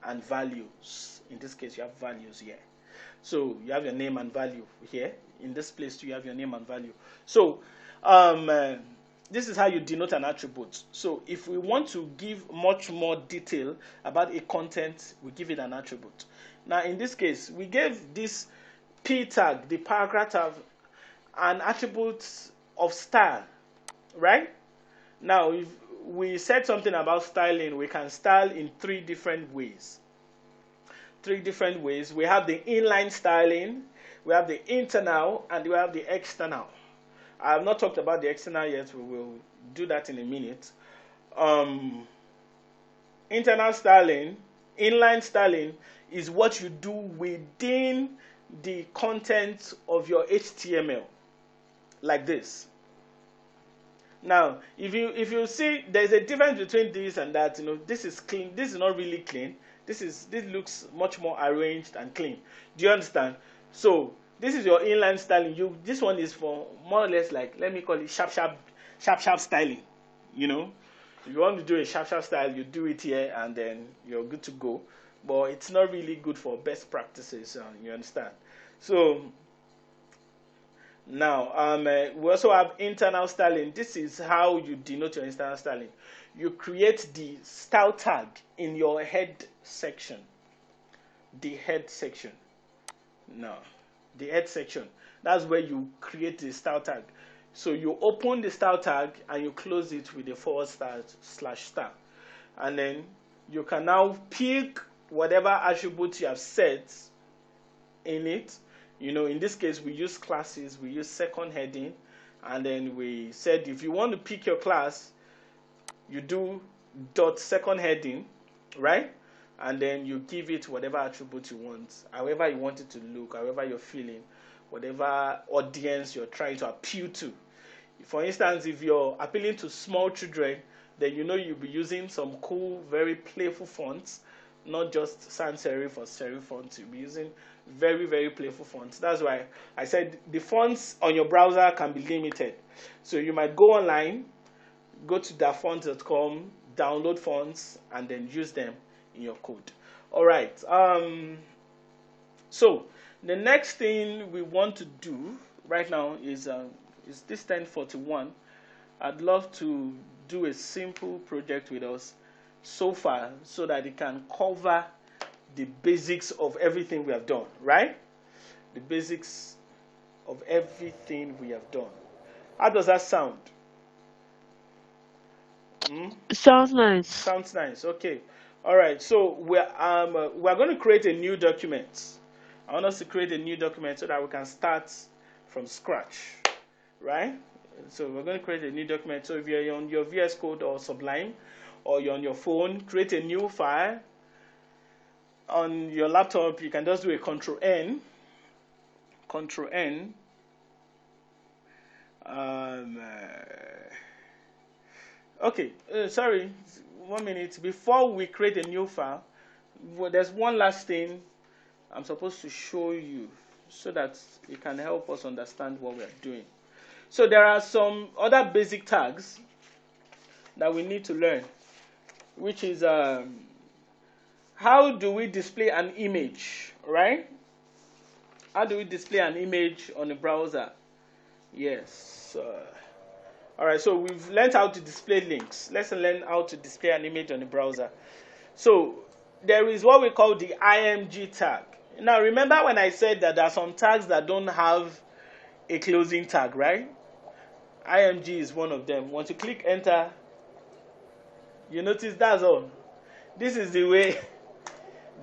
and values. In this case, you have values here. So you have your name and value here. In this place too, you have your name and value. So this is how you denote an attribute. So if we want to give much more detail about a content, we give it an attribute. Now in this case, we gave this P tag, the paragraph tag, an attribute of style, right? Now if we said something about styling, we can style in three different ways. We have the inline styling, we have the internal, and we have the external. I have not talked about the external yet. We will do that in a minute. Internal styling, inline styling is what you do within the content of your HTML, like this. Now, if you see, there's a difference between this and that. This is clean. This is not really clean. This looks much more arranged and clean. Do you understand? So this is your inline styling. This one is for more or less like, let me call it sharp styling. If you want to do a sharp style, you do it here and then you're good to go. But it's not really good for best practices. You understand? So now we also have internal styling. This is how you denote your internal styling. You create the style tag in your head section. The head section. Now, the head section. That's where you create the style tag. So you open the style tag and you close it with a /star. And then you can now pick whatever attribute you have set in it. In this case, we use classes, we use second heading, and then we said if you want to pick your class, you do .second heading, right? And then you give it whatever attribute you want, however you want it to look, however you're feeling, whatever audience you're trying to appeal to. For instance, if you're appealing to small children, then you know you'll be using some cool, very playful fonts, not just sans serif or serif fonts. You'll be using very, very playful fonts. That's why I said the fonts on your browser can be limited. So you might go online, go to dafont.com, download fonts, and then use them in your code. All right. So the next thing we want to do right now is this 1041. I'd love to do a simple project with us so far so that it can cover the basics of everything we have done, right? The basics of everything we have done. How does that sound? Sounds nice. Sounds nice. Okay. All right. So we're going to create a new document. I want us to create a new document so that we can start from scratch, right? So we're going to create a new document. So if you're on your VS Code or Sublime, or you're on your phone, create a new file. On your laptop, you can just do a Control N. Control N. Okay, sorry, 1 minute. Before we create a new file, there's one last thing I'm supposed to show you so that it can help us understand what we're doing. So there are some other basic tags that we need to learn, which is how do we display an image, right? How do we display an image on a browser? Yes. All right, so we've learned how to display links. Let's learn how to display an image on the browser. So there is what we call the img tag. Now remember when I said that there are some tags that don't have a closing tag, right? img is one of them. Once you click enter, you notice that's all. This is the way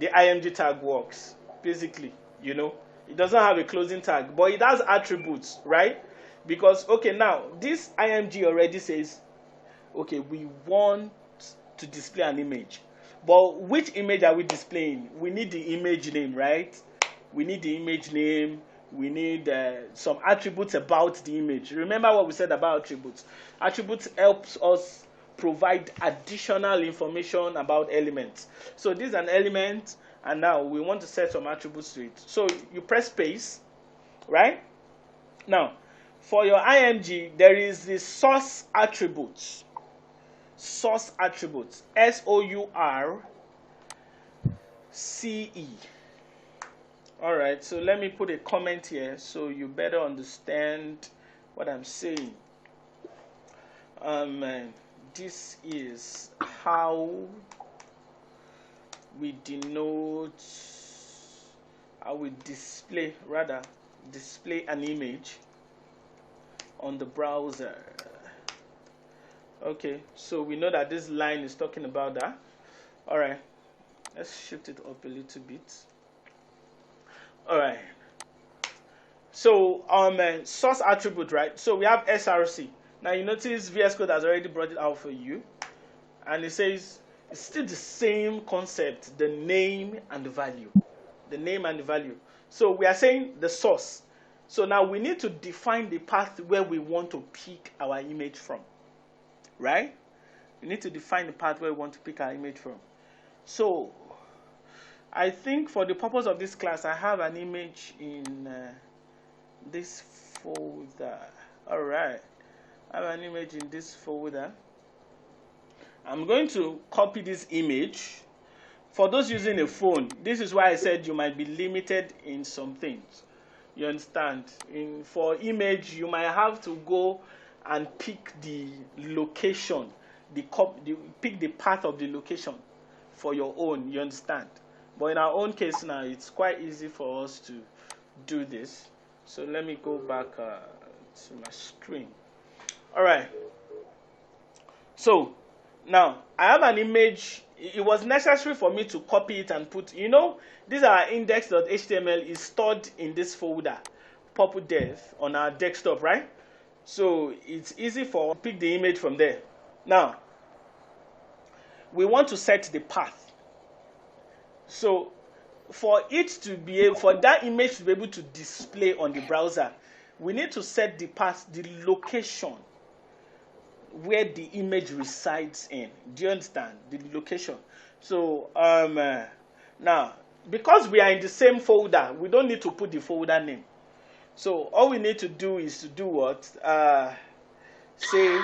the img tag works, basically. You know, it doesn't have a closing tag, but it has attributes, right? Because, okay, now, this img already says, okay, we want to display an image. But which image are we displaying? We need the image name, right? We need the image name. We need some attributes about the image. Remember what we said about attributes. Attributes helps us provide additional information about elements. So this is an element, and now we want to set some attributes to it. So you press space, right? Now, for your img, there is the source attributes. Source attributes. SOURCE. All right, so let me put a comment here so you better understand what I'm saying. This is how we denote, how we display an image on the browser. Okay, so we know that this line is talking about that. All right, let's shift it up a little bit. All right, so source attribute, right? So we have src. Now you notice VS Code has already brought it out for you, and it says it's still the same concept, the name and the value. The name and the value. So we are saying the source. So now we need to define the path where we want to pick our image from, right? We need to define the path where we want to pick our image from. So I think for the purpose of this class, I have an image in this folder. All right, I have an image in this folder. I'm going to copy this image. For those using a phone, this is why I said you might be limited in some things. You understand? For image, you might have to go and pick the location, pick the path of the location for your own. You understand? But in our own case now, it's quite easy for us to do this. So let me go back to my screen. All right. So now I have an image. It was necessary for me to copy it and put, you know, this our index.html is stored in this folder, PurpleDev, on our desktop, right? So it's easy for pick the image from there. Now, we want to set the path. So for it to be able, for that image to be able to display on the browser, we need to set the path, the location. where the image resides in. Do you understand? The location. So now, because we are in the same folder, we don't need to put the folder name. So all we need to do is to do what? Say,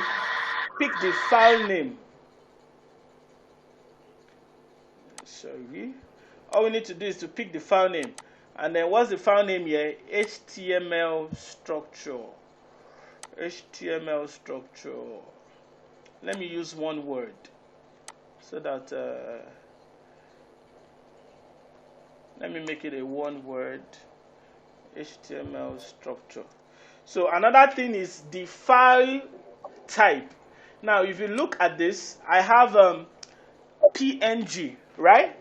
pick the file name. Sorry. All we need to do is to pick the file name. And then what's the file name here? HTML structure. HTML structure. Let me use one word so that let me make it a one word. HTML structure. So another thing is the file type. Now if you look at this, I have PNG, right?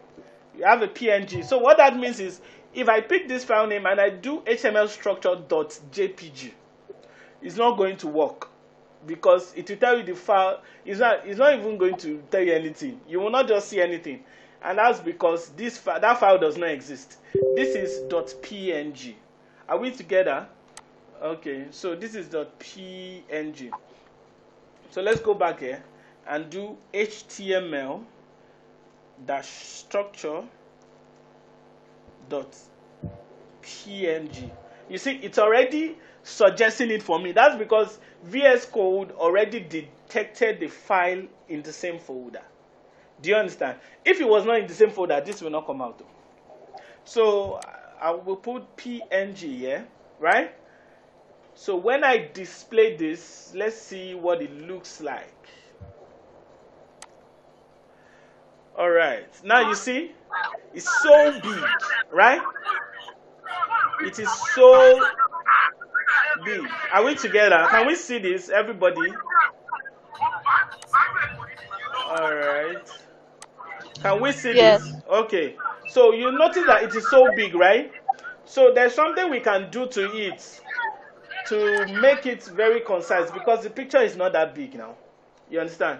You have a PNG. So what that means is if I pick this file name and I do HTML structure.jpg, it's not going to work because it will tell you the file. It's not even going to tell you anything. You will not just see anything, and that's because that file does not exist. This is .png. Are we together? Okay, so this is .png. So let's go back here and do HTML structure.png. You see, it's already suggesting it for me. That's because VS Code already detected the file in the same folder. Do you understand? If it was not in the same folder, this will not come out. So I will put PNG here, right? So when I display this, let's see what it looks like. All right, now you see, it's so big, right? It is so big. Are we together? Can we see this, everybody? All right. Can we see Yes. this? Okay. So you notice that it is so big, right? So there's something we can do to it to make it very concise because the picture is not that big now. You understand?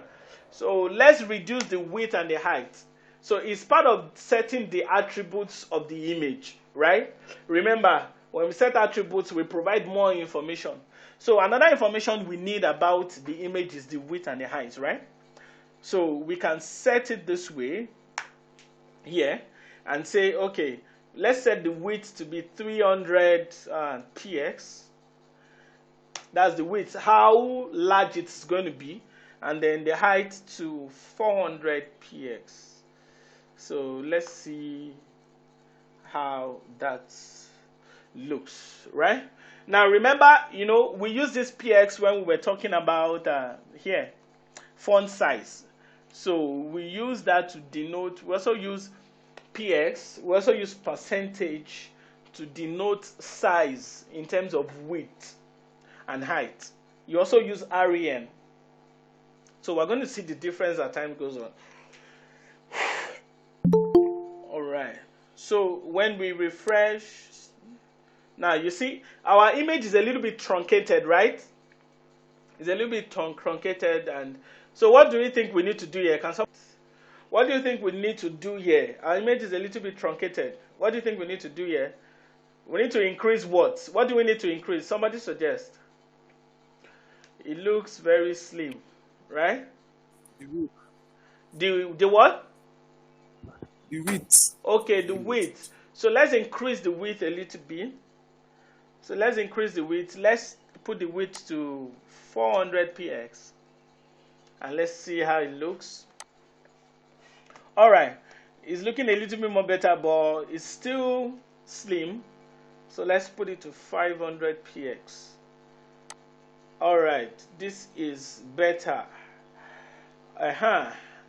So let's reduce the width and the height. So it's part of setting the attributes of the image, right? Remember, when we set attributes, we provide more information. So another information we need about the image is the width and the height, right? So we can set it this way here and say, okay, let's set the width to be 300 px. That's the width, how large it's going to be, and then the height to 400 px. So let's see how that looks, right? Now remember, we use this px when we were talking about here, font size. So we use that to denote, we also use px, we also use percentage to denote size in terms of width and height. You also use REN. So we're going to see the difference as time goes on. All right. So when we refresh, now you see our image is a little bit truncated, right? It's a little bit truncated, and so what do you think we need to do here? What do you think we need to do here? Our image is a little bit truncated. What do you think we need to do here? We need to increase what? What do we need to increase? Somebody suggest. It looks very slim, right? The what? The width. Okay, the width. So let's increase the width a little bit. So let's increase the width. Let's put the width to 400 px. And let's see how it looks. All right. It's looking a little bit more better, but it's still slim. So let's put it to 500 px. All right. This is better.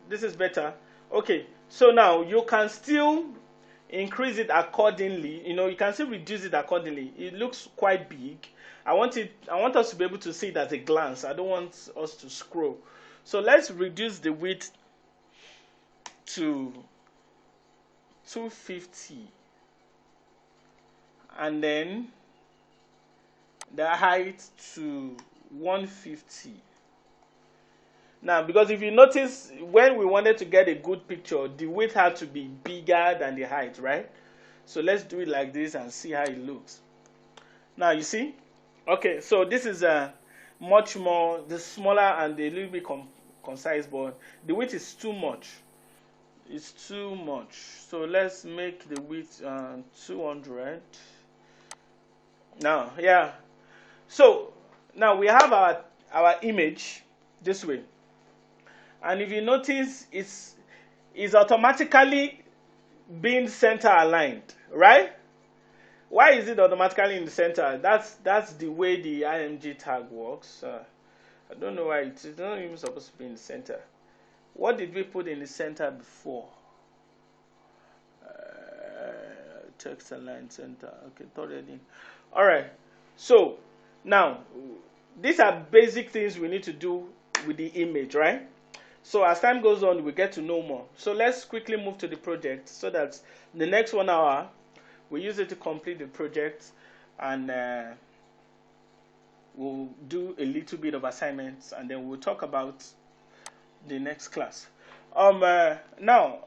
This is better. Okay. So now you can still increase it accordingly. You can still reduce it accordingly. It looks quite big. I want us to be able to see it at a glance. I don't want us to scroll. So let's reduce the width to 250 and then the height to 150. Now, because if you notice, when we wanted to get a good picture, the width had to be bigger than the height, right? So let's do it like this and see how it looks. Now, you see? Okay, so this is much more, the smaller and a little bit concise, but the width is too much. It's too much. So let's make the width 200. Now, yeah. So now we have our image this way, and if you notice, it's automatically being center aligned, right? Why is it automatically in the center? That's the way the img tag works. I don't know why it's not even supposed to be in the center. What did we put in the center before? Text align center. Okay, third heading. All right. So now these are basic things we need to do with the image, right? So as time goes on, we get to know more. So let's quickly move to the project so that the next 1 hour we use it to complete the project, and we'll do a little bit of assignments, and then we'll talk about the next class. Now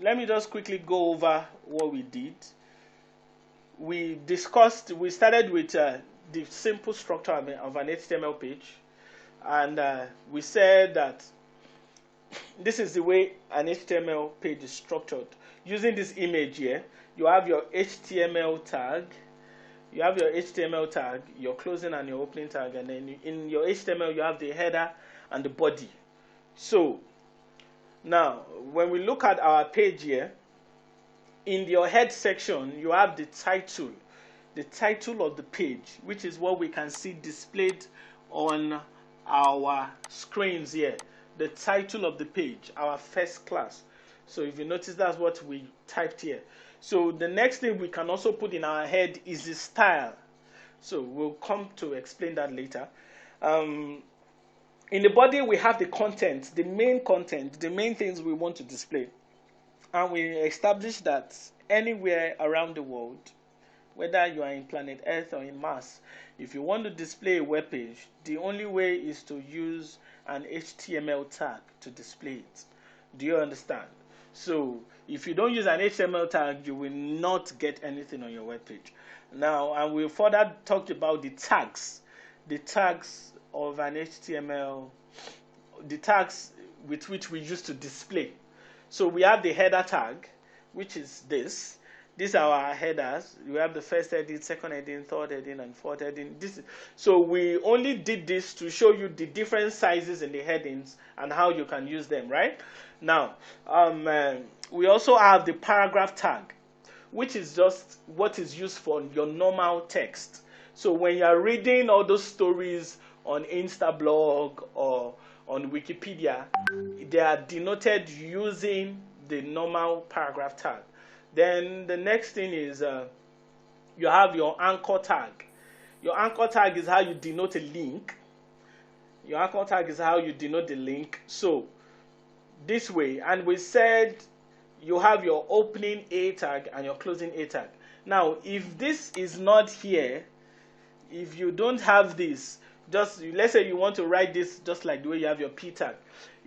let me just quickly go over what we did. We started with the simple structure of an HTML page, and we said that this is the way an HTML page is structured. Using this image here, you have your HTML tag, your closing and your opening tag, and then in your HTML you have the header and the body. So now when we look at our page here, in your head section you have the title of the page, which is what we can see displayed on our screens here. The title of the page, our first class. So if you notice, that's what we typed here. So the next thing we can also put in our head is the style. So we'll come to explain that later. In the body we have the content, the main things we want to display. And we established that anywhere around the world, whether you are in planet Earth or in Mars, if you want to display a web page, the only way is to use an HTML tag to display it. Do you understand? So if you don't use an HTML tag, you will not get anything on your web page. Now, and we further talked about the tags of an HTML, the tags with which we use to display. So we have the header tag, which is this. These are our headers. We have the first heading, second heading, third heading, and fourth heading. So we only did this to show you the different sizes in the headings and how you can use them, right? Now, we also have the paragraph tag, which is just what is used for your normal text. So when you are reading all those stories on Instablog or on Wikipedia, they are denoted using the normal paragraph tag. Then the next thing is you have your anchor tag. Your anchor tag is how you denote a link. Your anchor tag is how you denote the link. So this way, and we said you have your opening A tag and your closing A tag. Now, if this is not here, if you don't have this, just let's say you want to write this just like the way you have your P tag,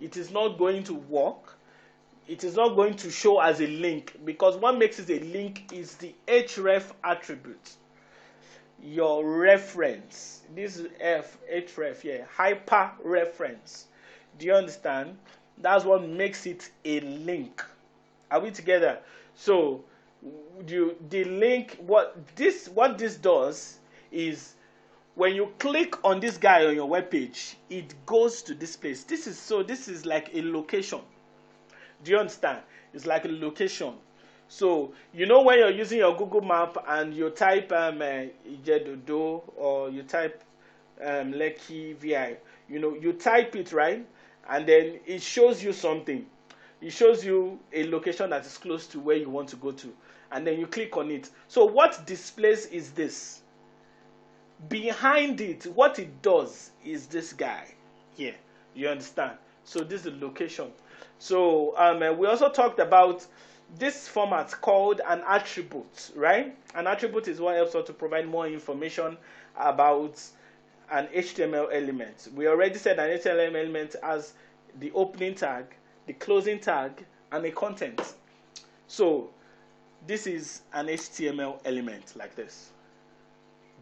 it is not going to work. It is not going to show as a link, because what makes it a link is the href attribute. Your reference. This is href here, hyper reference. Do you understand? That's what makes it a link. Are we together? So the link, what this does is when you click on this guy on your web page, it goes to this place. This is like a location. Do you understand? It's like a location. So you know when you're using your Google map and you type Ijedodo or you type Lekki VI, you type it, right? And then it shows you something. It shows you a location that is close to where you want to go to. And then you click on it. So what displays is this. Behind it, what it does is this guy here. You understand? So this is the location. So we also talked about this format called an attribute, right? An attribute is what helps us to provide more information about an HTML element. We already said an HTML element has the opening tag, the closing tag, and a content. So this is an HTML element like this.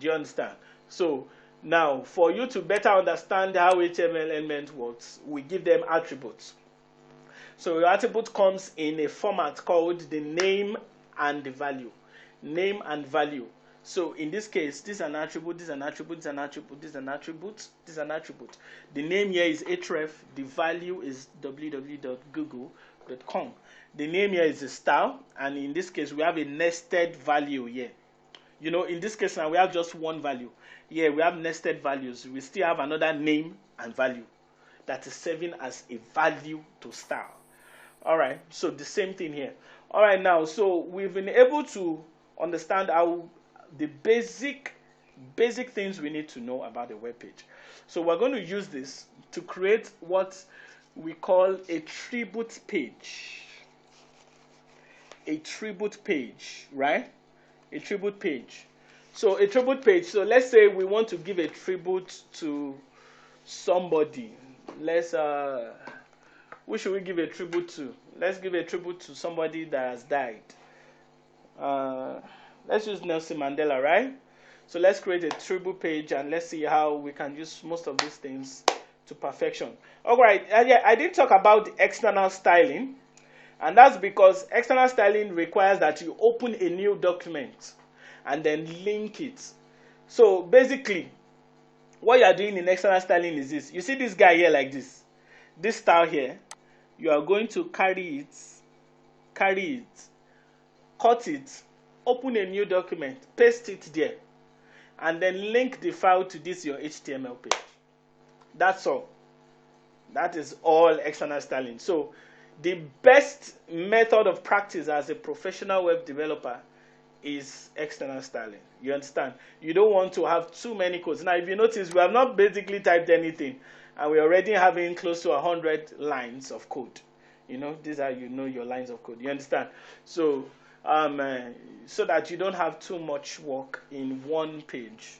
Do you understand? So Now, for you to better understand how HTML element works, we give them attributes. So your attribute comes in a format called the name and the value. Name and value. So in this case, this is an attribute, this is an attribute, this is an attribute, this is an attribute, this is an attribute. The name here is href, the value is www.google.com. The name here is the style, and in this case we have a nested value here. You know, in this case now we have just one value. Here we have nested values. We still have another name and value that is serving as a value to style. Alright, so the same thing here. Alright, now, so we've been able to understand how the basic things we need to know about the web page. So we're going to use this to create what we call a tribute page. A tribute page, right? A tribute page. So a tribute page, so let's say we want to give a tribute to somebody. Let's who should we give a tribute to? Let's give a tribute to somebody that has died. Let's use Nelson Mandela, right? So let's create a tribute page and let's see how we can use most of these things to perfection. Alright, yeah, I didn't talk about the external styling, and that's because external styling requires that you open a new document and then link it. So basically, what you are doing in external styling is this. You see this guy here like this. This style here, you are going to carry it, cut it, open a new document, paste it there, and then link the file to this your HTML page. That's all. That is all external styling. So the best method of practice as a professional web developer is external styling. You understand? You don't want to have too many codes. Now, if you notice, we have not basically typed anything, and we're already having close to 100 lines of code. You know, these are, you know, your lines of code. You understand? So, so that you don't have too much work in one page.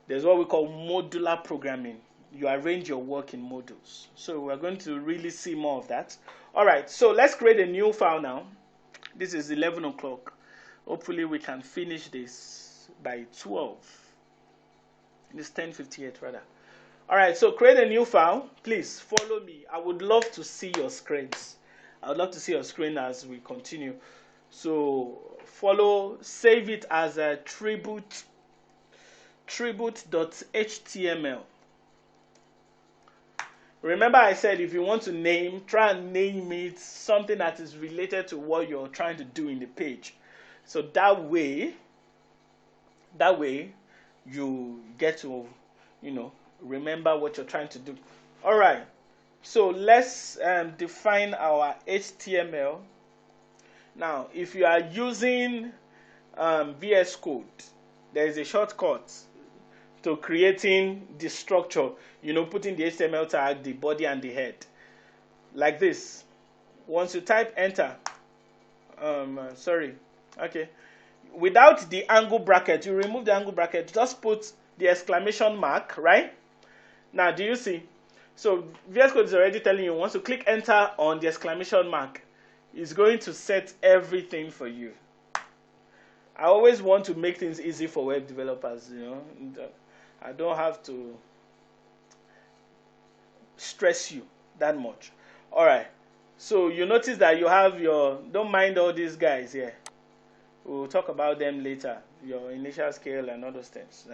There's what we call modular programming. You arrange your work in modules. So we're going to really see more of that. All right, so let's create a new file now. This is 11 o'clock. Hopefully we can finish this by 12. It's 10:58 rather. All right, so create a new file. Please follow me. I would love to see your screens. I would love to see your screen as we continue. So follow, save it as a tribute.html. Remember I said if you want to name, try and name it something that is related to what you're trying to do in the page. So that way you get to, you know, remember what you're trying to do. All right. So let's define our HTML. Now, if you are using VS Code, there is a shortcut to creating the structure, you know, putting the HTML tag, the body, and the head. Like this. Once you type enter, without the angle bracket, you remove the angle bracket, just put the exclamation mark, right? Now, do you see? So VS Code is already telling you, once you click enter on the exclamation mark, it's going to set everything for you. I always want to make things easy for web developers, you know. I don't have to stress you that much. All right. So you notice that you have your, don't mind all these guys here. We'll talk about them later. Your initial scale and all those things.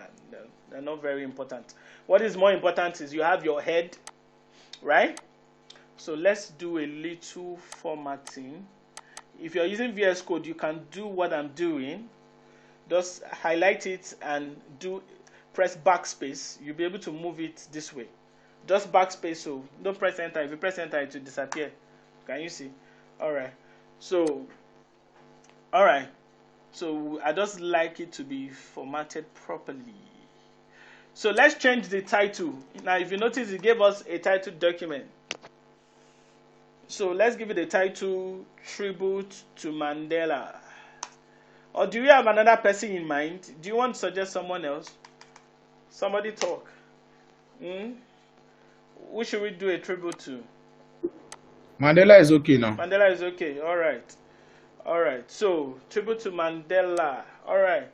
They're not very important. What is more important is you have your head, right? So let's do a little formatting. If you're using VS Code, you can do what I'm doing. Just highlight it and press backspace. You'll be able to move it this way. Just backspace, so don't press enter. If you press enter, it will disappear. Can you see? Alright. So I just like it to be formatted properly. So let's change the title. Now, if you notice, it gave us a title document. So let's give it a title, Tribute to Mandela. Or do you have another person in mind? Do you want to suggest someone else? Somebody talk. Who should we do a tribute to? Mandela is okay now. Mandela is okay. All right. So, tribute to Mandela. All right.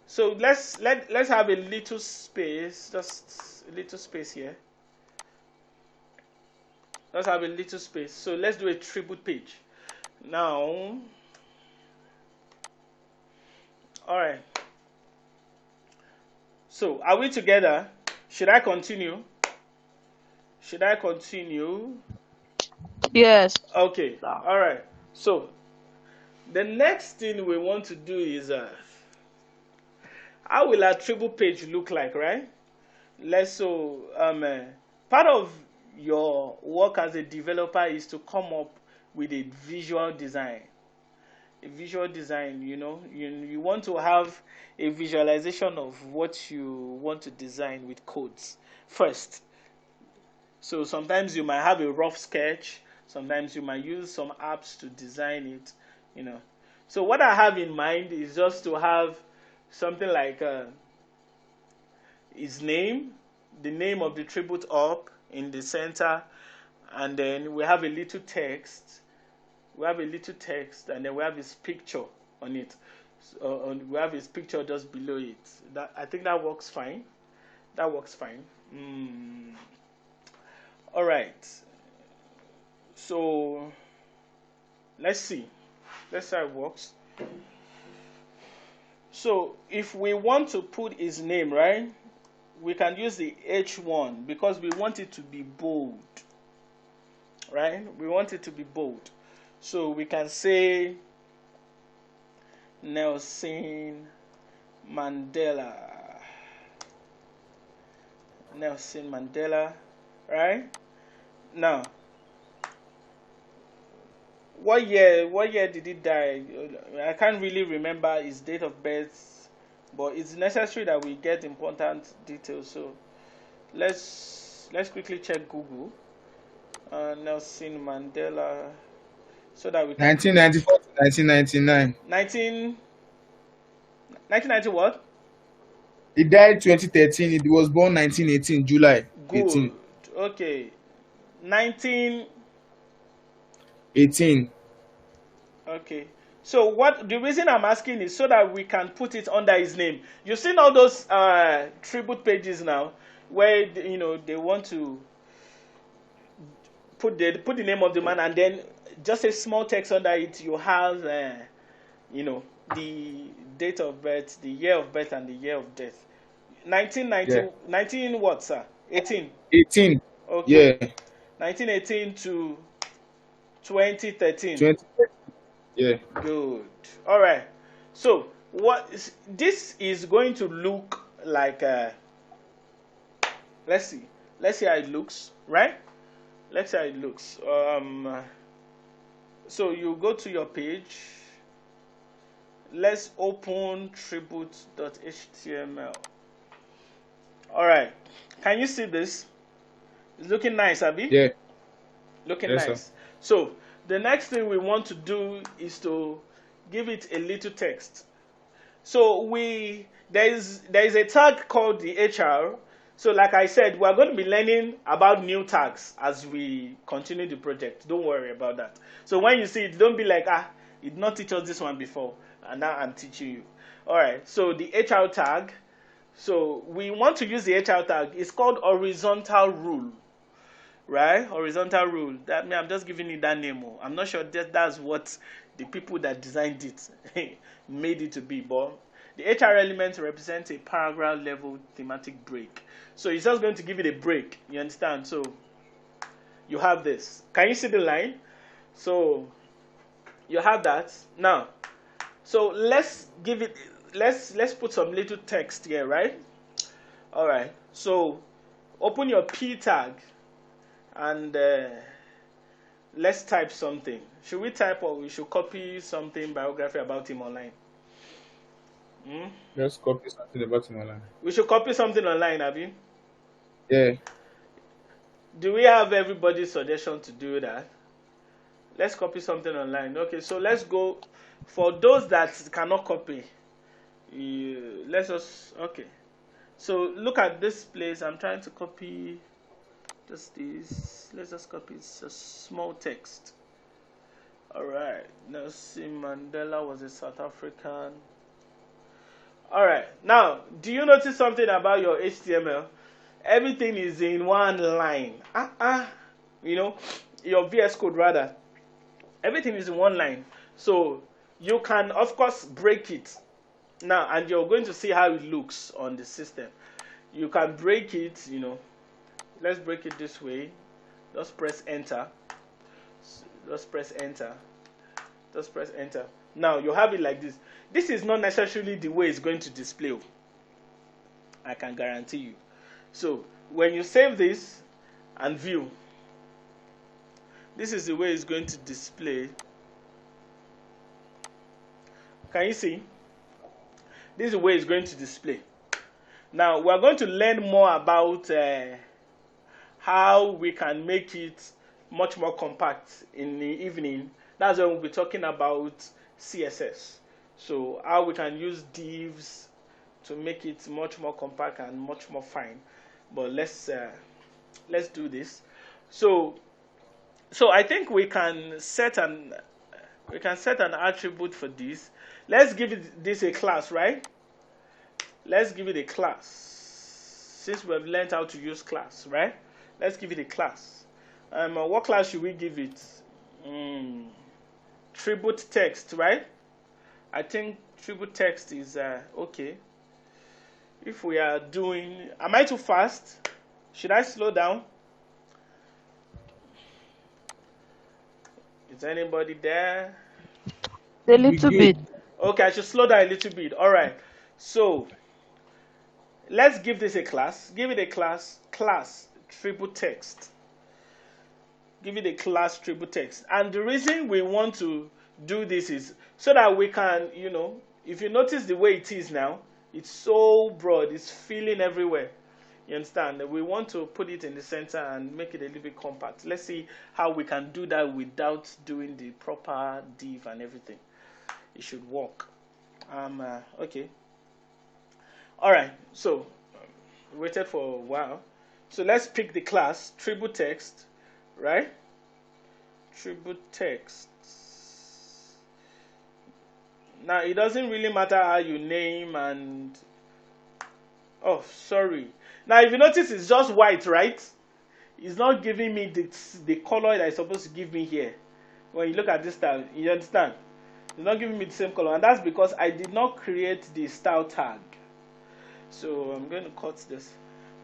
So let's have a little space, just a little space here. Let's have a little space. So let's do a tribute page. Now, all right. So are we together? Should I continue? Should I continue? Yes. Okay. All right. So the next thing we want to do is how will our tribute page look like, right? Part of your work as a developer is to come up with a visual design. A visual design, you want to have a visualization of what you want to design with codes first. So sometimes you might have a rough sketch, sometimes you might use some apps to design it. So what I have in mind is just to have something like his name, the name of the tribute up in the center, and then we have a little text. We have a little text, and then we have his picture on it. We have his picture just below it. I think that works fine. That works fine. All right. So let's see. Let's see how it works. So if we want to put his name, right, we can use the H1 because we want it to be bold. Right? We want it to be bold. So we can say Nelson Mandela. Nelson Mandela, right? Now, what year did he die? I can't really remember his date of birth, but it's necessary that we get important details. So let's quickly check Google. Nelson Mandela, so that we can 1994 to 1999. 1990 what? He died 2013. He was born 1918, July 18. Good. Okay. 19. 18. Okay. So the reason I'm asking is so that we can put it under his name. You've seen all those tribute pages now where they want to put the name of the man and then just a small text under it. You have the date of birth, the year of birth, and the year of death. 1990, Yeah. 19 what, sir? 18. 18. Okay. Yeah. 1918 to 2013. 20. Yeah. Good. All right. So this is going to look like? Let's see how it looks, right? Let's see how it looks. So you go to your page. Let's open tribute.html. All right. Can you see this? It's looking nice, Abi? Yeah. Looking Yes, nice. sir. So the next thing we want to do is to give it a little text. So there is a tag called the HR. So like I said, we're going to be learning about new tags as we continue the project. Don't worry about that. So when you see it, don't be like, it did not teach us this one before, and now I'm teaching you. All right. So the HR tag. So we want to use the HR tag. It's called horizontal rule. Right? Horizontal rule. I'm just giving it that name. I'm not sure that's what the people that designed it made it to be. But the HR element represents a paragraph level thematic break. So it's just going to give it a break. You understand? So you have this. Can you see the line? So you have that. Now, so let's put some little text here, right? All right. So open your P tag. And let's type something. Should we type or we should copy something biography about him online? Let's copy something about him online. We should copy something online, Abi. Yeah. Do we have everybody's suggestion to do that? Let's copy something online. Okay, so let's go. For those that cannot copy, let's just, okay. So look at this place. I'm trying to copy just this. Let's just copy just small text. All right. Nelson Mandela was a South African. All right. Now, do you notice something about your HTML? Everything is in one line. You know, your VS Code rather. Everything is in one line. So you can, of course, break it now, and you're going to see how it looks on the system. You can break it. Let's break it this way. Just press enter. Just press enter. Just press enter. Now you have it like this. This is not necessarily the way it's going to display. I can guarantee you. So when you save this and view, this is the way it's going to display. Can you see? This is the way it's going to display. Now we're going to learn more about how we can make it much more compact in the evening. That's when we'll be talking about CSS. So how we can use divs to make it much more compact and much more fine. But let's do this. So I think we can set an attribute for this. Let's give this a class, right? Let's give it a class. Since we've learned how to use class, right? Let's give it a class. What class should we give it? Tribute text, right? I think tribute text is okay. If we are doing, am I too fast? Should I slow down? Is anybody there? A little bit. Okay, I should slow down a little bit. All right. So let's give this a class. Give it a class tribute text. Give it a class tribute text. And the reason we want to do this is so that we can, if you notice the way it is now, it's so broad, it's filling everywhere. You understand? We want to put it in the center and make it a little bit compact. Let's see how we can do that without doing the proper div and everything. It should work. Okay. All right. So we waited for a while. So let's pick the class tribute text, right? Tribute text. Now it doesn't really matter how you name and. Oh, sorry. Now if you notice, it's just white, right? It's not giving me the color that it's supposed to give me here. When you look at this style, you understand? It's not giving me the same color, and that's because I did not create the style tag. So I'm going to cut this.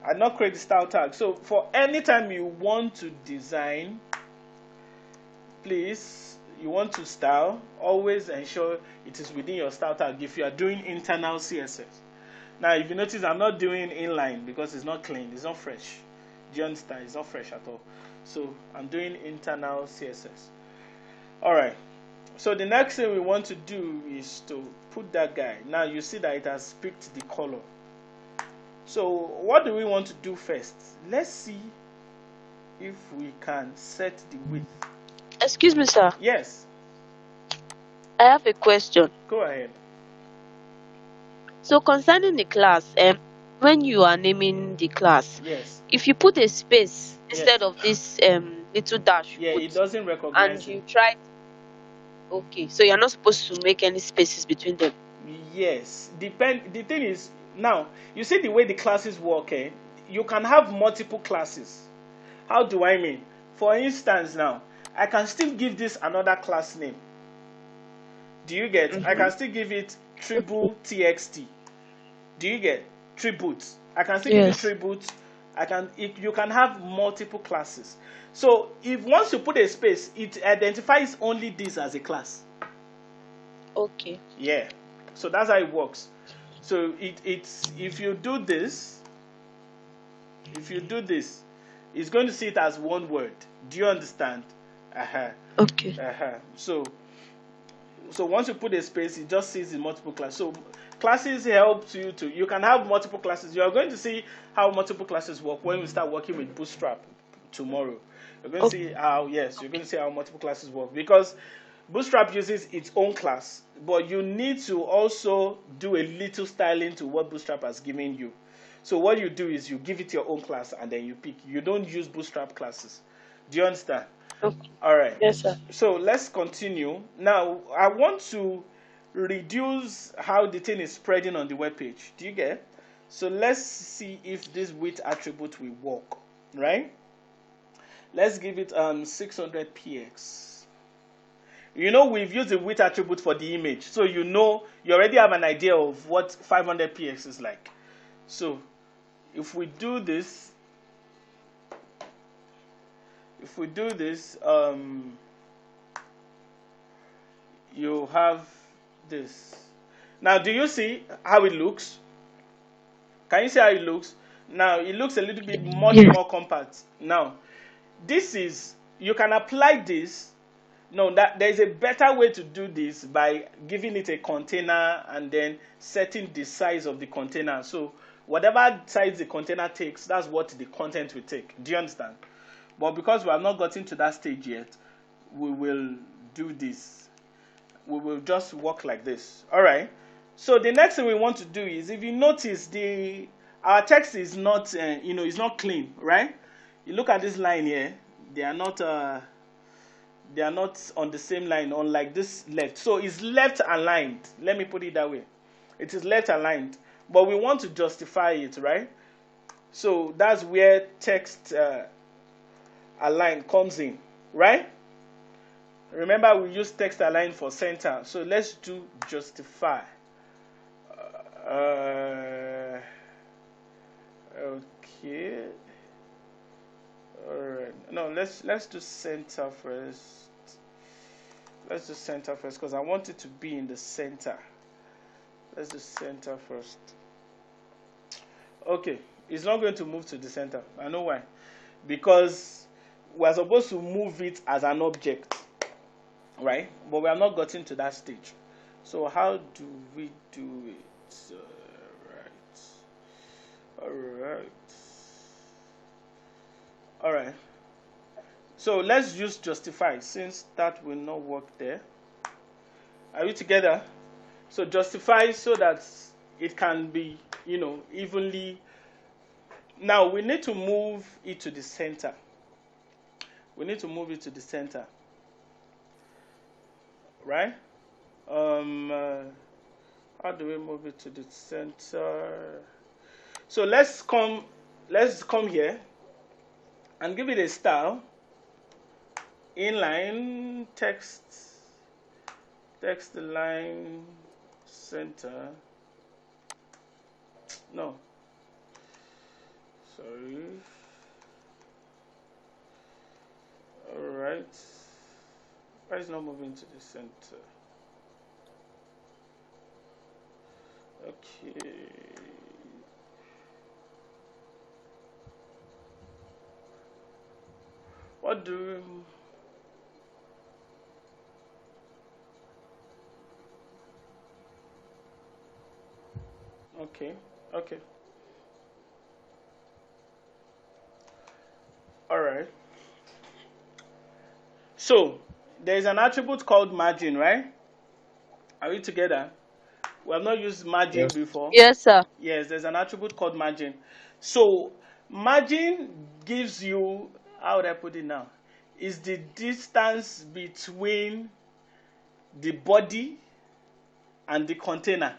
I did not create the style tag. So for any time you want to design, please, you want to style, always ensure it is within your style tag if you are doing internal CSS. Now if you notice, I'm not doing inline because it's not clean, it's not fresh. Do you understand? It's not fresh at all. So I'm doing internal CSS. Alright, so the next thing we want to do is to put that guy. Now you see that it has picked the color. So what do we want to do first? Let's see if we can set the width. Excuse me, sir. Yes. I have a question. Go ahead. So concerning the class, when you are naming the class, Yes. if you put a space instead of this little dash, Yeah, it doesn't recognize and you try. Okay, so you're not supposed to make any spaces between them. Yes. The thing is, now you see the way the classes work. You can have multiple classes. How do I mean? For instance, now I can still give this another class name. Do you get? I can still give it tribute txt. Do you get? Tributes. I can still give it tributes. You can have multiple classes. So if once you put a space, it identifies only this as a class. Okay. Yeah. So that's how it works. So it's if you do this, it's going to see it as one word. Do you understand? Okay. So once you put a space, it just sees in multiple classes. So classes help you can have multiple classes. You are going to see how multiple classes work when we start working with Bootstrap tomorrow. You're going to see how you're going to see how multiple classes work, because Bootstrap uses its own class, but you need to also do a little styling to what Bootstrap has given you. So what you do is you give it your own class and then you pick. You don't use Bootstrap classes. Do you understand? Okay. All right. Yes, sir. So let's continue. Now I want to reduce how the thing is spreading on the web page. Do you get? So let's see if this width attribute will work, right? Let's give it 600 px. You know, we've used the width attribute for the image, so you know, you already have an idea of what 500 px is like. So if we do this, you have this. Now, do you see how it looks? Can you see how it looks? Now, it looks a little bit much more compact. Now, this is, you can apply this. No, there is a better way to do this by giving it a container and then setting the size of the container. So whatever size the container takes, that's what the content will take. Do you understand? But because we have not gotten to that stage yet, we will do this. We will just work like this. All right. So the next thing we want to do is, if you notice, our text is not, it's not clean, right? You look at this line here; they are not on the same line, unlike this left. So it's left aligned. Let me put it that way. It is left aligned, but we want to justify it, right? So that's where text align comes in, right? Remember, we use text align for center. So let's do justify. Okay. All right. No, let's do center first. Let's do center first because I want it to be in the center. Let's do center first. Okay, it's not going to move to the center. I know why. Because we're supposed to move it as an object, right? But we have not gotten to that stage. So how do we do it? All right. So let's use justify, since that will not work there. Are we together? So justify so that it can be, evenly. Now we need to move it to the center. We need to move it to the center, right? How do we move it to the center? So let's come here and give it a style. Inline text line center. No. Sorry. All right. Why is not moving to the center? Okay. What do Okay. All right. So there is an attribute called margin, right? Are we together? We have not used margin before. Yes, sir. Yes, there's an attribute called margin. So margin gives you, how would I put it now? Is the distance between the body and the container.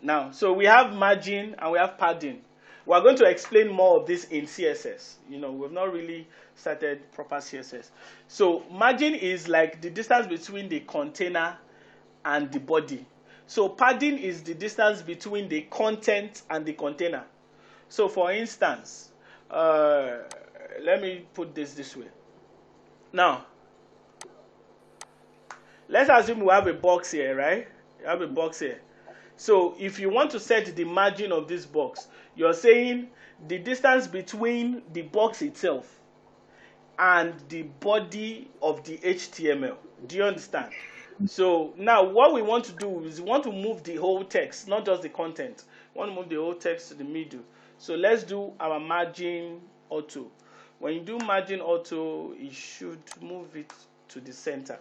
Now, so we have margin and we have padding. We're going to explain more of this in CSS. We've not really started proper CSS. So margin is like the distance between the container and the body. So padding is the distance between the content and the container. So for instance, let me put this way. Now, let's assume we have a box here, right? You have a box here. So if you want to set the margin of this box, you're saying the distance between the box itself and the body of the HTML. Do you understand? So now what we want to do is we want to move the whole text, not just the content. We want to move the whole text to the middle. So let's do our margin auto. When you do margin auto, it should move it to the center.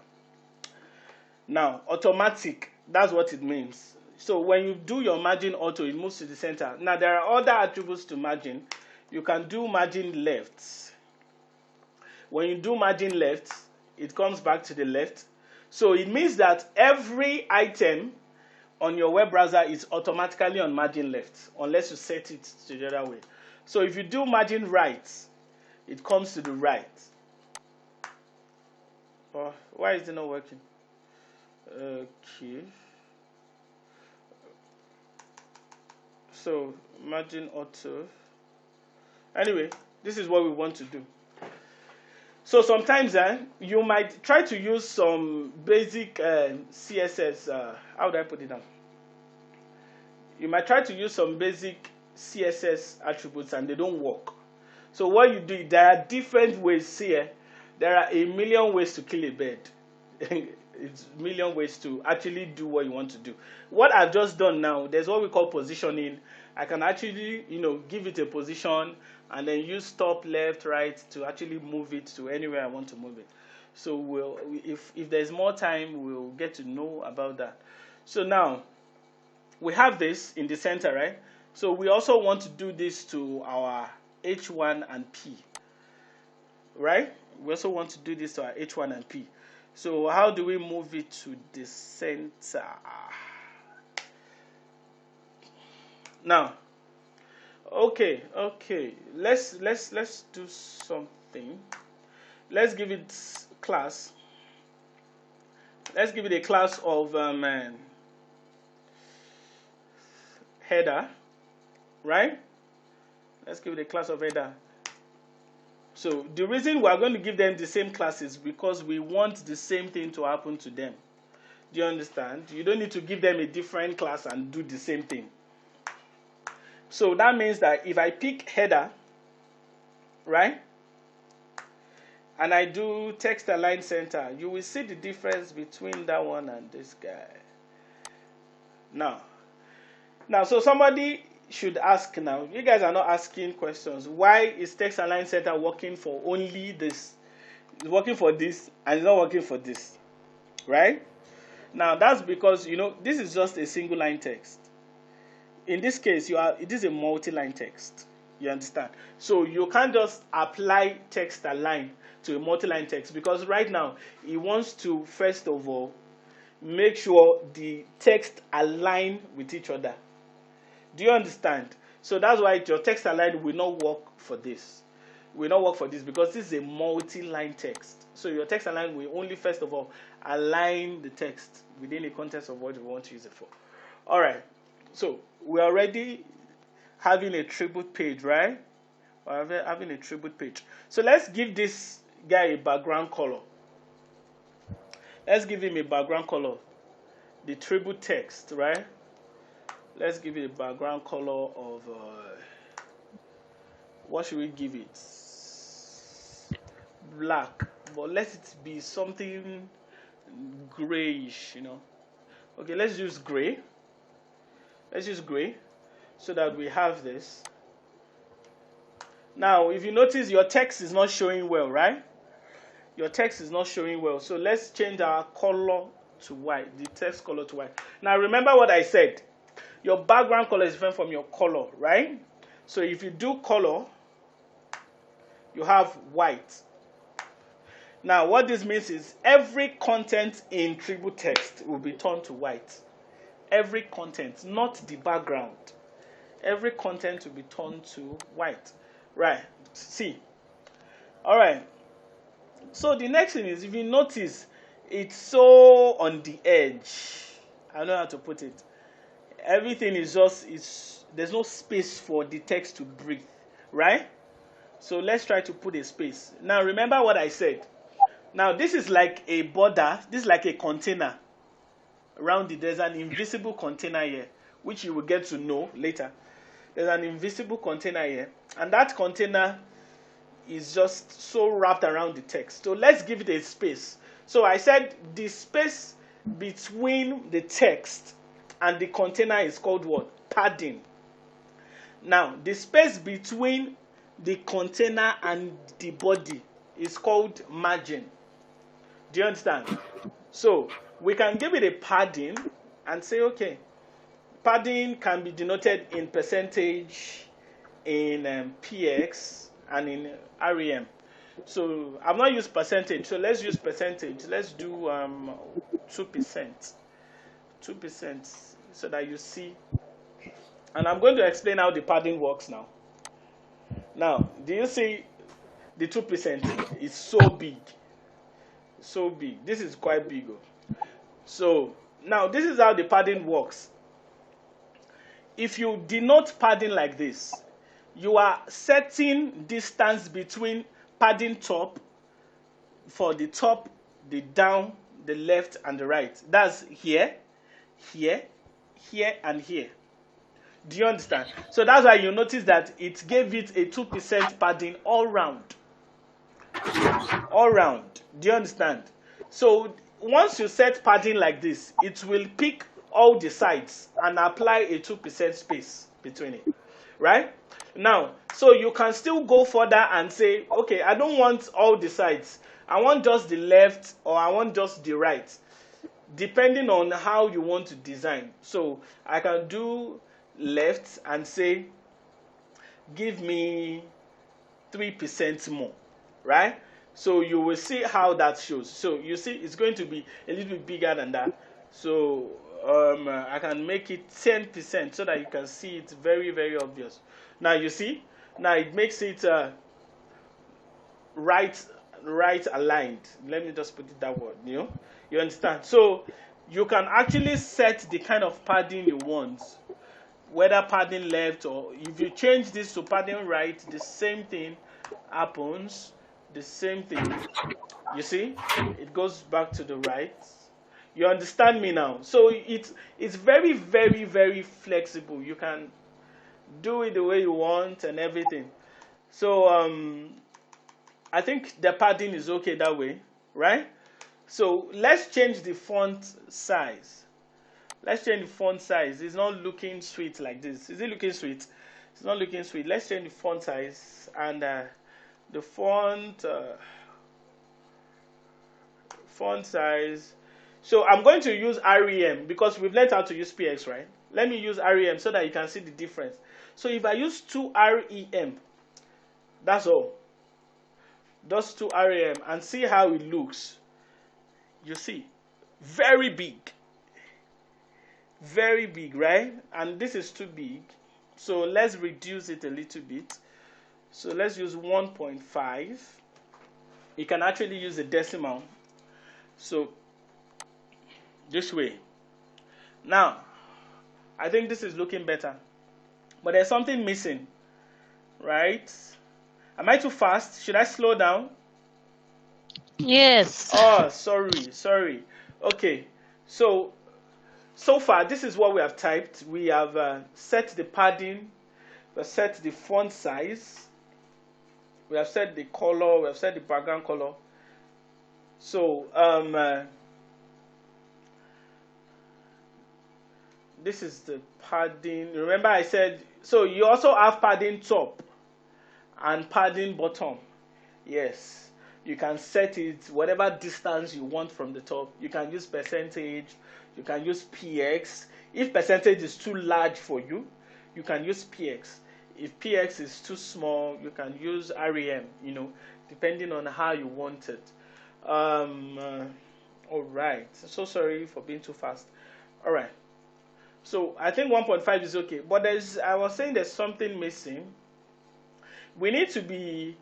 Now, automatic, that's what it means. So when you do your margin auto, it moves to the center. Now, there are other attributes to margin. You can do margin left. When you do margin left, it comes back to the left. So it means that every item on your web browser is automatically on margin left, unless you set it to the other way. So if you do margin right, it comes to the right. Oh, why is it not working? Okay. So margin auto. Anyway, this is what we want to do. So sometimes you might try to use some basic CSS. How do I put it down? You might try to use some basic CSS attributes and they don't work. So what you do, there are different ways here. There are a million ways to kill a bird. It's a million ways to actually do what you want to do. What I've just done now, there's what we call positioning. I can actually, give it a position and then use top, left, right to actually move it to anywhere I want to move it. So if there's more time, we'll get to know about that. So now, we have this in the center, right? So we also want to do this to our H1 and P, right? We also want to do this to our H1 and P. So how do we move it to the center? Now, okay. Let's do something. Let's give it class. Let's give it a class of header, right? Let's give it a class of header. So the reason we are going to give them the same class is because we want the same thing to happen to them. Do you understand? You don't need to give them a different class and do the same thing. So that means that if I pick header, right, and I do text align center, you will see the difference between that one and this guy. Now, so somebody should ask now, you guys are not asking questions. Why is text align center working for only this? It's working for this and it's not working for this, right? Now, that's because, this is just a single line text. In this case, it is a multi-line text. You understand? So you can't just apply text align to a multi-line text because right now, it wants to, first of all, make sure the text align with each other. Do you understand? So that's why your text align will not work for this. Will not work for this because this is a multi-line text. So your text align will only, first of all, align the text within the context of what you want to use it for. All right. So we're already having a tribute page, right? We're having a tribute page. So let's give this guy a background color. Let's give him a background color. The tribute text, right? Let's give it a background color of, what should we give it? Black, but let it be something grayish, Okay, let's use gray. Let's use gray so that we have this. Now, if you notice, your text is not showing well, right? Your text is not showing well. So let's change our color to white, the text color to white. Now, remember what I said. Your background color is different from your color, right? So if you do color, you have white. Now, what this means is every content in tribute text will be turned to white. Every content, not the background. Every content will be turned to white. Right. See. All right. So the next thing is, if you notice, it's so on the edge. I don't know how to put it. Everything is there's no space for the text to breathe, right? So let's try to put a space. Now remember what I said. Now this is like a border, this is like a container around it. There's an invisible container here, which you will get to know later. There's an invisible container here, and that container is just so wrapped around the text. So let's give it a space. So I said the space between the text and the container is called what? Padding. Now, the space between the container and the body is called margin. Do you understand? So, we can give it a padding and say, okay, padding can be denoted in percentage, in px, and in rem. So I've not used percentage. So let's use percentage. Let's do 2%. 2% so that you see. And I'm going to explain how the padding works now. Now, do you see the 2% is so big? So big. This is quite big. So now this is how the padding works. If you denote padding like this, you are setting distance between padding top for the top, the down, the left, and the right. That's here, here, here, and here. Do you understand? So that's why you notice that it gave it a 2% padding all round. All round. Do you understand? So once you set padding like this, it will pick all the sides and apply a 2% space between it. Right? Now, so you can still go further and say, okay, I don't want all the sides. I want just the left or I want just the right, depending on how you want to design. So I can do left and say, give me 3% more, right? So you will see how that shows. So you see it's going to be a little bit bigger than that. So I can make it 10% so that you can see it very, very obvious. Now you see, now it makes it right aligned. Let me just put it that word, you understand? So you can actually set the kind of padding you want, whether padding left, or if you change this to padding right, the same thing happens. The same thing, you see, it goes back to the right. You understand me now? So it's very, very, very flexible. You can do it the way you want and everything. So I think the padding is okay that way, right? So let's change the font size. Let's change the font size. It's not looking sweet like this. Is it looking sweet? It's not looking sweet. Let's change the font size, and the font size. So I'm going to use REM because we've learned how to use PX, right? Let me use REM so that you can see the difference. So if I use 2 REM, that's all. Just 2 REM, and see how it looks. You see, very big. Very big, right? And this is too big. So let's reduce it a little bit. So let's use 1.5. You can actually use a decimal. So this way. Now, I think this is looking better. But there's something missing, right? Am I too fast? Should I slow down? Yes. Oh, sorry. Okay. So far, this is what we have typed. We have set the padding. We have set the font size. We have set the color, we have set the background color. So this is the padding. Remember I said, so you also have padding top and padding bottom. Yes, you can set it whatever distance you want from the top. You can use percentage, you can use PX. If percentage is too large for you, you can use PX. If PX is too small, you can use REM, depending on how you want it. All right. So sorry for being too fast. All right. So I think 1.5 is okay. But I was saying there's something missing. We need to be,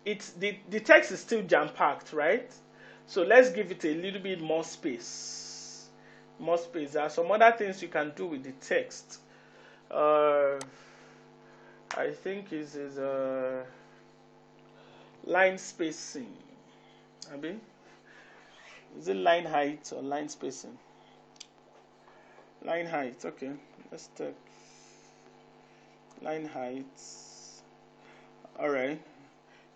the text is still jam-packed, right? So let's give it a little bit more space. More space. There are some other things you can do with the text. I think this is line spacing. Is it line height or line spacing? Line height, okay. Let's take line height. Alright.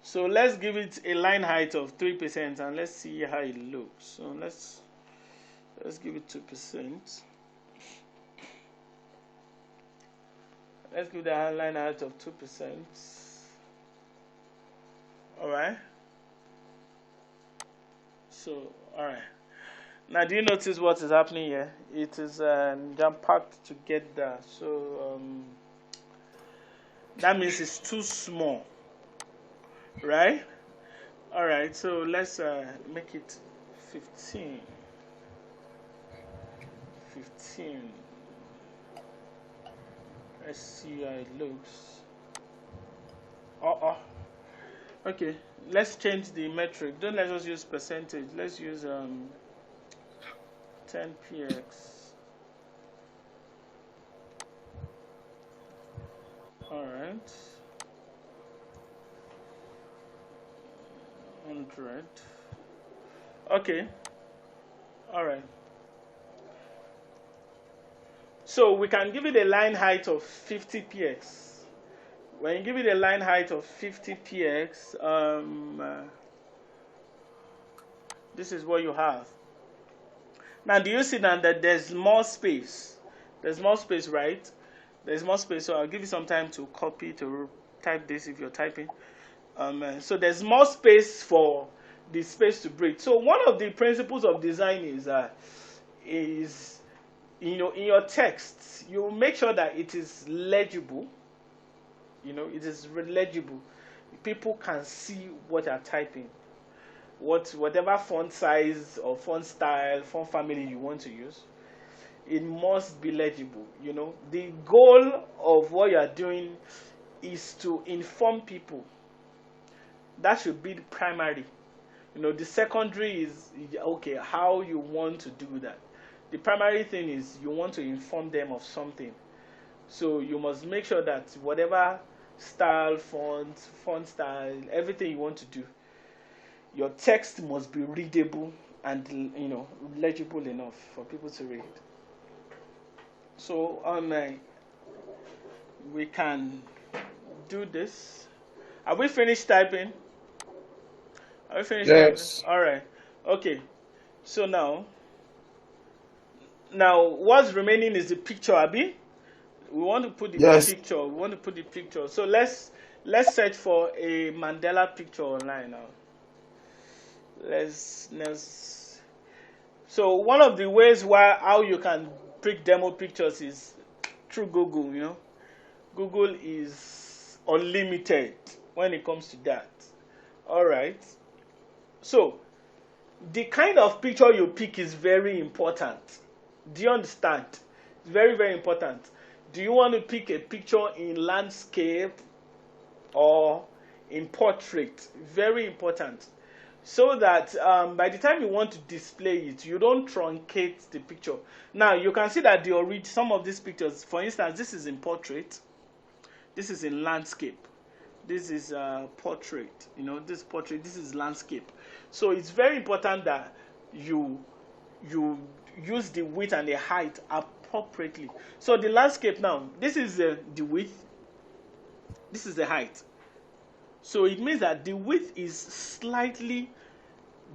So let's give it a line height of 3% and let's see how it looks. So let's give it 2%. Let's give the line height of 2%. Alright. So, alright. Now, do you notice what is happening here? It is jam-packed together. So, that means it's too small. Right? All right, so let's make it 15. 15. Let's see how it looks. Okay, let's change the metric. Don't let us use percentage. Let's use 10px. All right. 100. Okay. All right. So we can give it a line height of 50px. When you give it a line height of 50px, this is what you have. Now, do you see now that there's more space? There's more space, right? There's more space, so I'll give you some time to copy, to type this if you're typing. So there's more space for the space to breathe. So one of the principles of design is in your text, you make sure that it is legible. It is legible. People can see what you're typing. Whatever font size or font style, font family you want to use, it must be legible. The goal of what you are doing is to inform people. That should be the primary. The secondary is okay, how you want to do that. The primary thing is you want to inform them of something. So you must make sure that whatever style, font style, everything you want to do, your text must be readable and legible enough for people to read. So we can do this. Are we finished typing? Are we finished? Yes. Typing? All right. Okay. So now what's remaining is the picture, Abi. We want to put the picture. We want to put the picture. So let's search for a Mandela picture online now. So one of the ways how you can pick demo pictures is through Google. Google is unlimited when it comes to that. All right. So the kind of picture you pick is very important. Do you understand? It's very, very important. Do you want to pick a picture in landscape or in portrait? Very important. So that by the time you want to display it, you don't truncate the picture. Now, you can see that some of these pictures, for instance, this is in portrait. This is in landscape. This is portrait. This portrait, this is landscape. So it's very important that you use the width and the height appropriately. So the landscape now, this is the width, this is the height. So it means that the width is slightly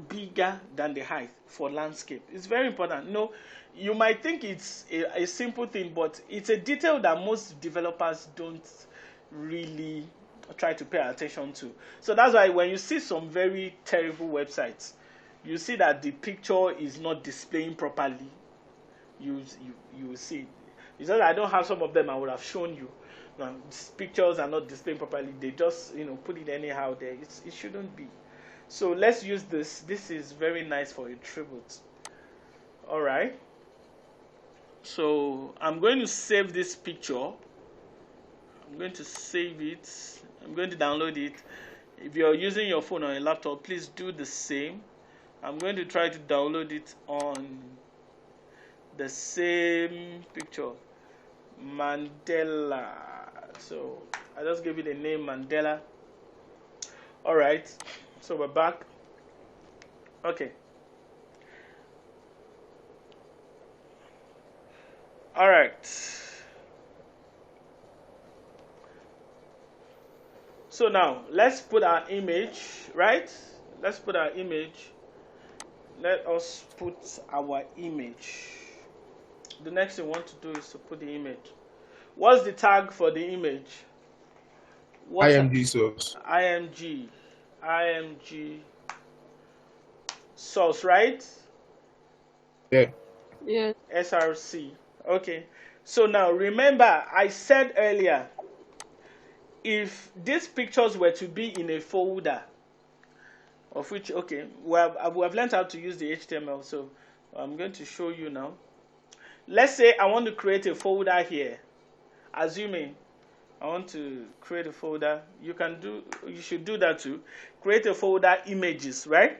bigger than the height for landscape. It's very important. You might think it's a simple thing, but it's a detail that most developers don't really try to pay attention to. So that's why when you see some very terrible websites, you see that the picture is not displaying properly. You see. It's not that I don't have some of them, I would have shown you. These pictures are not displaying properly. They just put it anyhow there. It shouldn't be. So let's use this. This is very nice for a tribute. All right. So I'm going to save this picture. I'm going to save it. I'm going to download it. If you're using your phone or a laptop, please do the same. I'm going to try to download it on the same picture, Mandela. So I just gave it a name, Mandela. All right, so we're back. Okay. All right. So now let's put our image, right? Let's put our image. Let us put our image. The next thing we want to do is to put the image. What's the tag for the image? IMG source. IMG source, right? Yeah. Yeah. SRC. Okay. So now remember, I said earlier, if these pictures were to be in a folder, of which, okay, we have learned how to use the HTML, so I'm going to show you now. Let's say I want to create a folder here. Assuming I want to create a folder, you should do that too. Create a folder, images, right?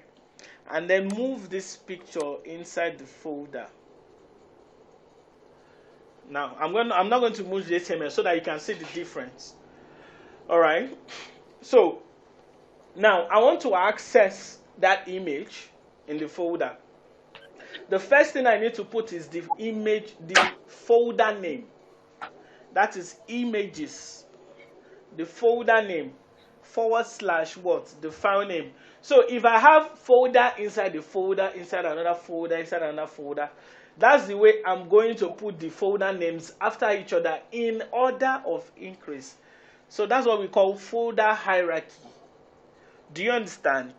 And then move this picture inside the folder. Now, I'm not going to move the HTML so that you can see the difference. All right. So now I want to access that image in the folder. The first thing I need to put is the folder name. That is images. The folder name / what? The file name. So if I have folder inside the folder, inside another folder, inside another folder, that's the way I'm going to put the folder names after each other in order of increase. So that's what we call folder hierarchy. Do you understand?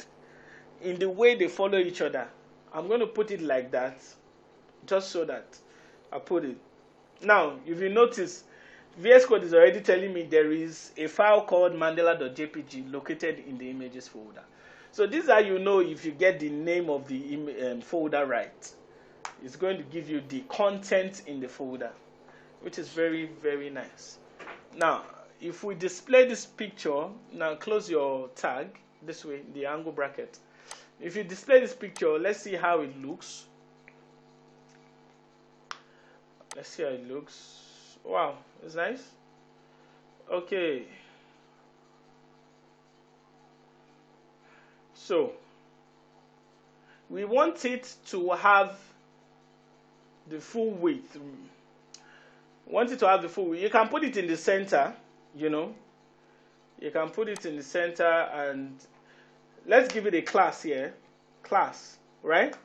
In the way they follow each other. I'm going to put it like that, just so that I put it. Now, if you notice, VS Code is already telling me there is a file called mandela.jpg located in the images folder. So this is how you know if you get the name of the folder right. It's going to give you the content in the folder, which is very, very nice. Now, if we display this picture, now close your tag this way, the angle bracket. If you display this picture, let's see how it looks. Let's see how it looks. Wow, it's nice. Okay. So, we want it to have the full width. Want it to have the full width. You can put it in the center, you know. You can put it in the center, and let's give it a class here. Class, right?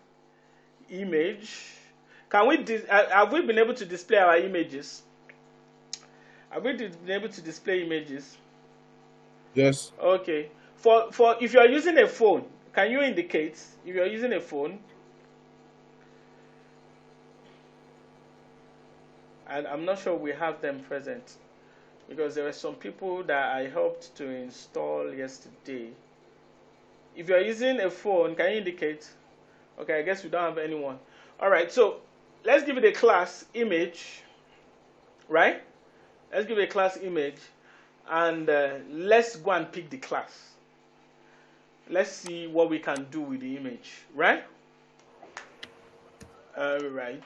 Image. Can we have we been able to display our images? Have we been able to display images? Yes. Okay. For if you are using a phone, can you indicate if you are using a phone? And I'm not sure we have them present because there were some people that I helped to install yesterday. If you are using a phone, can you indicate? Okay, I guess we don't have anyone. All right, so let's give it a class image, right? Let's give it a class image, and let's go and pick the class. Let's see what we can do with the image, right? All right.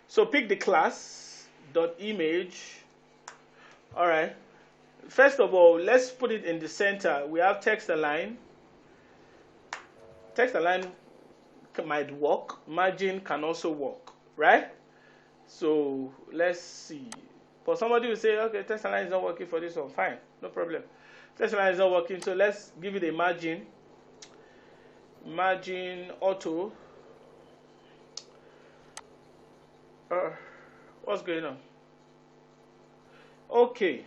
So pick the class dot image. All right. First of all, let's put it in the center. We have text align. Text align might work. Margin can also work, right? So let's see. For somebody who say, okay, text align is not working for this one, fine, no problem. Text align is not working, so let's give it a margin. Margin auto. What's going on? Okay.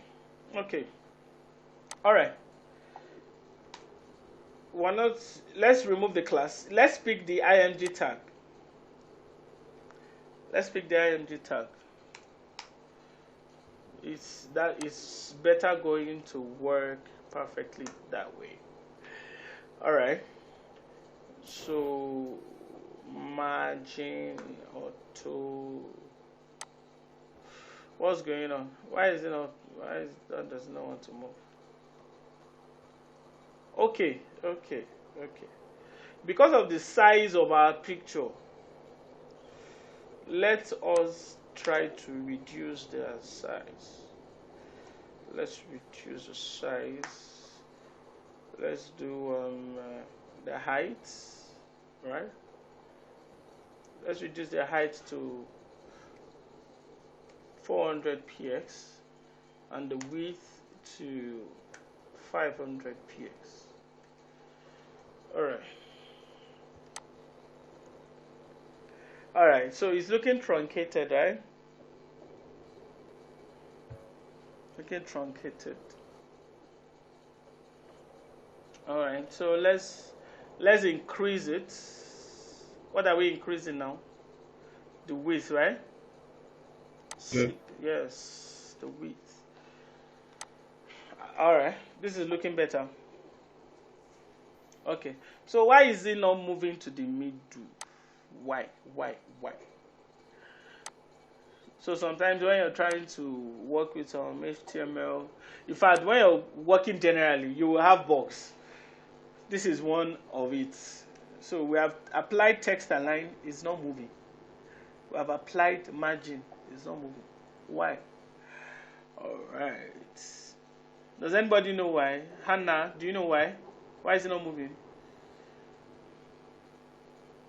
All right. Let's remove the class. Let's pick the img tag. Let's pick the img tag. That is better going to work perfectly that way. All right. So margin auto. What's going on? Why that does not want to move? Okay. Because of the size of our picture, let us try to reduce their size. Let's reduce the size. Let's do the height, right? Let's reduce the height to 400 px and the width to 500 px. All right, so it's looking truncated, right? Looking truncated. All right, so let's increase it. What are we increasing now? The width, right? Yeah. Yes, the width. All right, this is looking better. Okay. So why is it not moving to the middle? Why? So sometimes when you're trying to work with some HTML, in fact, when you're working generally, you will have bugs. This is one of it. So we have applied text align, it's not moving. We have applied margin, it's not moving. Why? All right. Does anybody know why? Hannah, do you know why? Why is it not moving?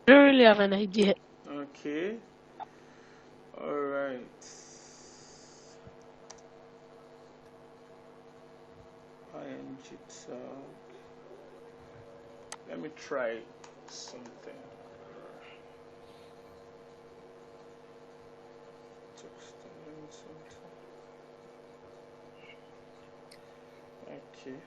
I don't really have an idea. Okay. All right. ING tag. Let me try something. Text align something. Okay.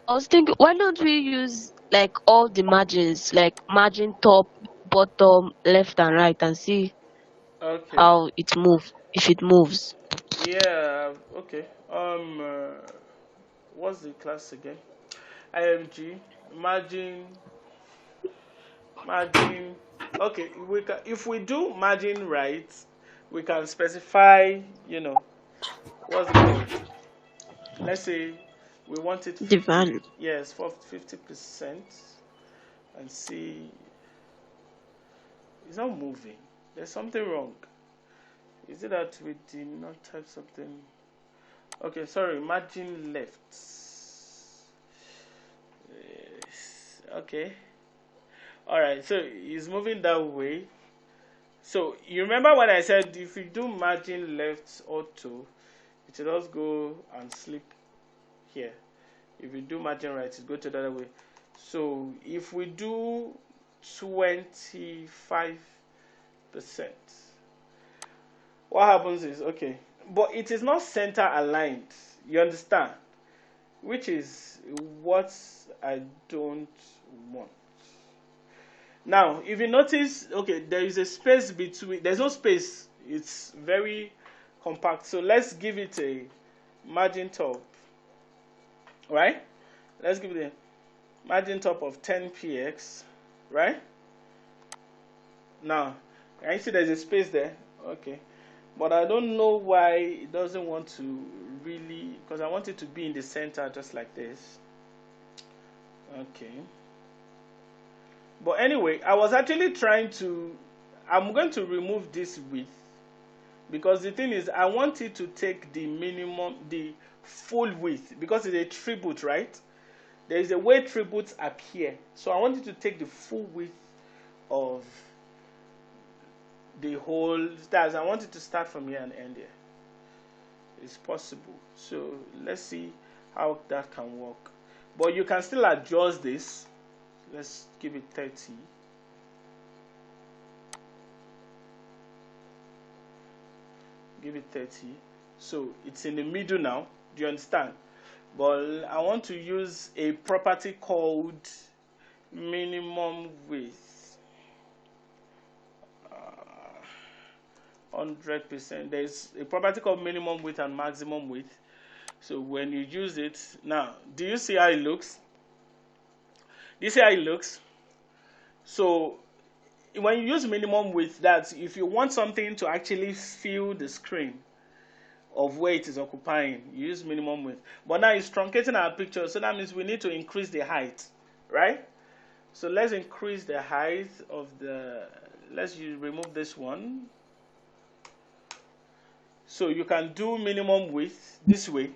I was thinking, why don't we use like all the margins, like margin top, bottom, left, and right, and see Okay. how it moves, if it moves. Yeah. Okay. What's the class again? IMG margin. Okay. We can, if we do margin right, we can specify. What's it called? Let's say we want it The 50. value. Yes, for 50%, and see it's not moving. There's something wrong. Is it that we did not type something? Okay, sorry, margin left. Yes, okay. Alright, so it's moving that way. So you remember when I said if you do margin left auto, it will just go and sleep here. If you do margin right, it go to the other way. So if we do 25%, what happens is, okay, but it is not center aligned, you understand, which is what I don't want. Now if you notice, okay, there is a space between, there's no space, it's very compact. So let's give it a margin top, right? Let's give it a margin top of 10px, right? Now can you see there's a space there? Okay, but I don't know why it doesn't want to really, because I want it to be in the center just like this. Okay, but anyway, I was actually trying to, I'm going to remove this width, because the thing is I want it to take the minimum, the full width, because it's a tribute, right? There is a way tributes appear, so I want it to take the full width of the whole stars. I want it to start from here and end here. It's possible. So let's see how that can work. But you can still adjust this. Let's give it 30. Give it 30. So it's in the middle now. Do you understand? But I want to use a property called minimum width. 100%. There's a property called minimum width and maximum width. So when you use it, now, do you see how it looks? Do you see how it looks? So when you use minimum width, that's if you want something to actually fill the screen of where it is occupying, you use minimum width. But now it's truncating our picture, so that means we need to increase the height, right? So let's increase the height of the, let's remove this one. So you can do minimum width this way.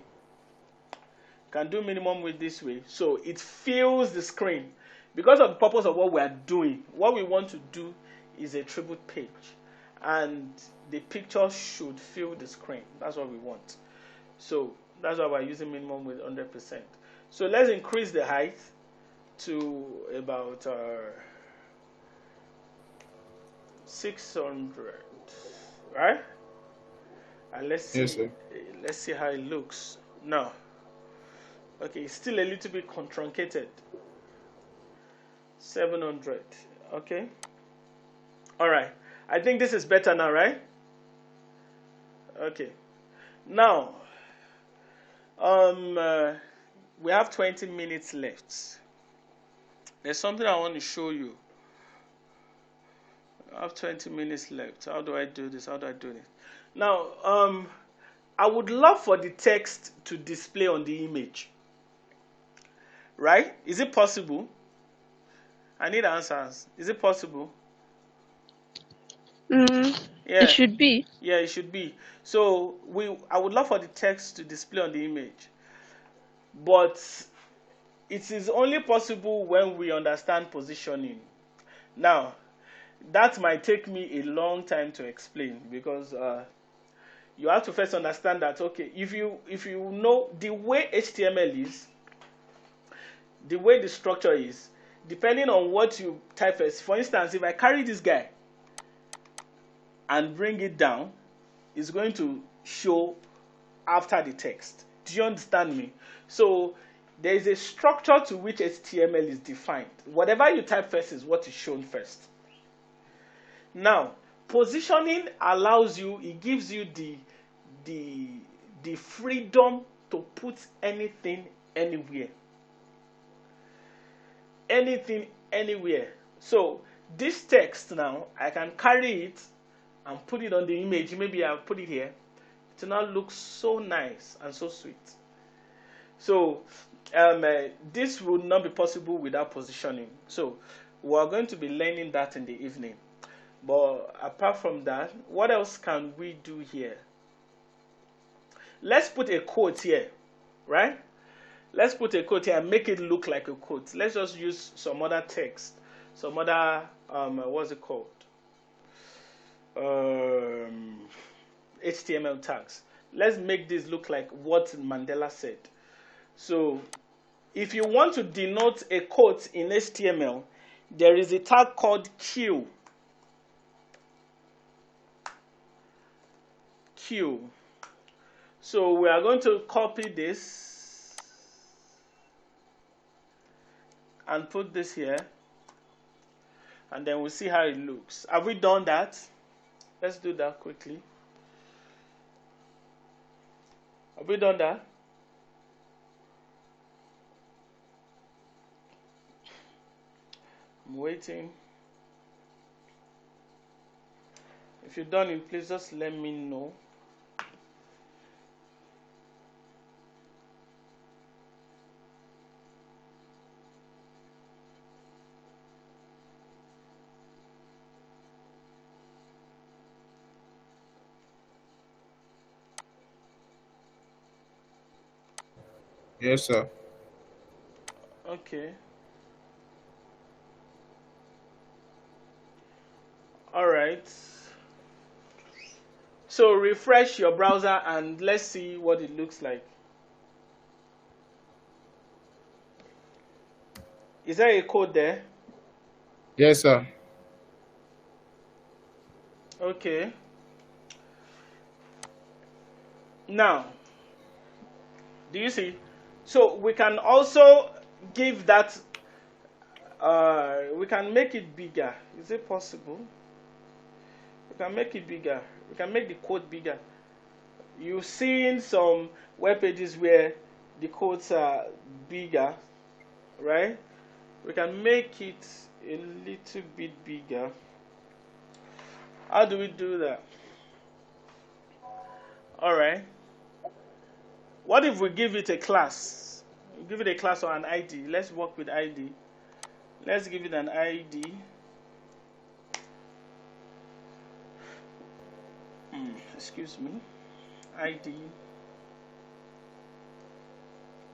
Can do minimum width this way. So it fills the screen. Because of the purpose of what we are doing, what we want to do is a tribute page. And the picture should fill the screen. That's what we want. So that's why we're using minimum width 100%. So let's increase the height to about 600, right? And let's see, Yes, sir. let's see how it looks now. Okay, it's still a little bit truncated. 700. Okay. All right. I think this is better now, right? Okay. Now, We have 20 minutes left. There's something I want to show you. I have 20 minutes left. How do I do this? How do I do this? Now, I would love for the text to display on the image. Right? Is it possible? I need answers. Is it possible? Yeah. It should be. Yeah, it should be. So I would love for the text to display on the image. But it is only possible when we understand positioning. Now, that might take me a long time to explain, because you have to first understand that, okay, if you know the way HTML is, the way the structure is, depending on what you type first. For instance, if I carry this guy and bring it down, it's going to show after the text. Do you understand me? So there is a structure to which HTML is defined. Whatever you type first is what is shown first. Now, positioning allows you, it gives you the freedom to put anything anywhere. Anything anywhere. So this text now, I can carry it and put it on the image. Maybe I'll put it here. It now looks so nice and so sweet. So this would not be possible without positioning. So we're going to be learning that in the evening. But apart from that, what else can we do here? Let's put a quote here, right? Let's put a quote here and make it look like a quote. Let's just use some other text, some other, what's it called? HTML tags. Let's make this look like what Mandela said. So if you want to denote a quote in HTML, there is a tag called Q. Q. So we are going to copy this and put this here, and then we'll see how it looks. Have we done that? Let's do that quickly. Have we done that? I'm waiting. If you've done it, please just let me know. Yes, sir. Okay. All right. So refresh your browser and let's see what it looks like. Is there a code there? Yes, sir. Okay. Now, do you see? So we can also give that, we can make it bigger. Is it possible? We can make it bigger. We can make the code bigger. You've seen some web pages where the codes are bigger, right? We can make it a little bit bigger. How do we do that? All right. What if we give it a class? We give it a class or an ID. Let's work with ID. Let's give it an ID. Excuse me. ID.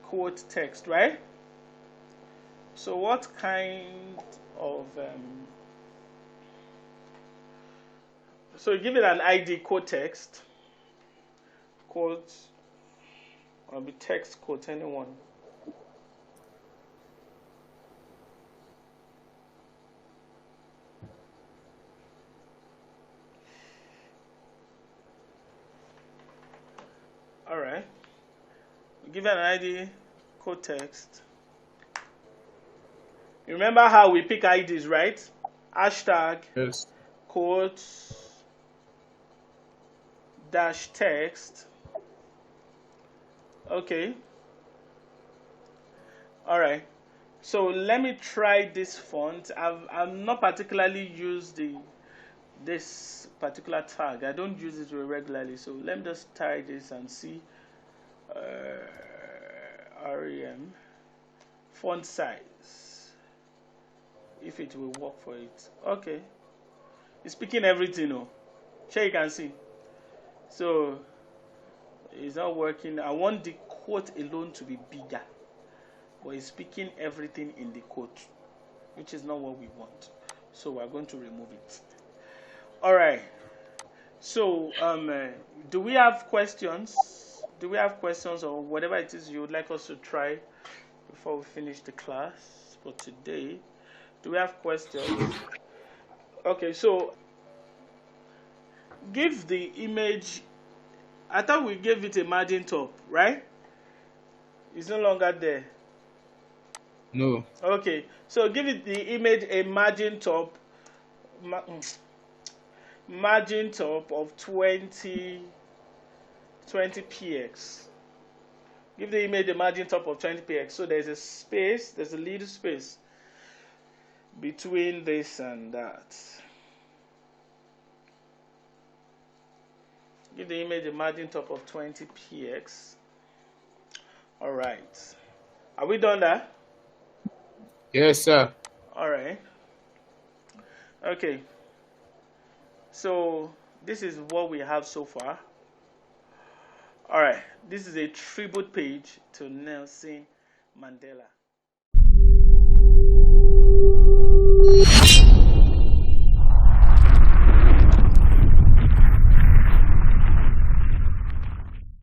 Quote text, right? So what kind of so give it an ID quote text. Quote or be text quote, anyone. All right. Give it an ID quote text. Remember how we pick IDs, right? Hashtag, Yes. quote, dash text, Okay. All right. So let me try this font. I've not particularly used this particular tag. I don't use it regularly. So let me just try this and see. REM font size, if it will work for it. Okay, it's picking everything. Oh, sure you can see. So it's not working. I want the quote alone to be bigger, but it's picking everything in the quote, which is not what we want. So we're going to remove it. All right. So do we have questions? Do we have questions or whatever it is you would like us to try before we finish the class for today? Do we have questions? Okay, so give the image. I thought we gave it a margin top, right? It's no longer there. No. Okay, so give it the image a margin top. Margin top of 20 px. Give the image a margin top of 20 px. So there's a space, there's a little space between this and that. Give the image a margin top of 20 px. All right. Are we done there? Yes, sir. All right. Okay. So this is what we have so far. All right. This is a tribute page to Nelson Mandela.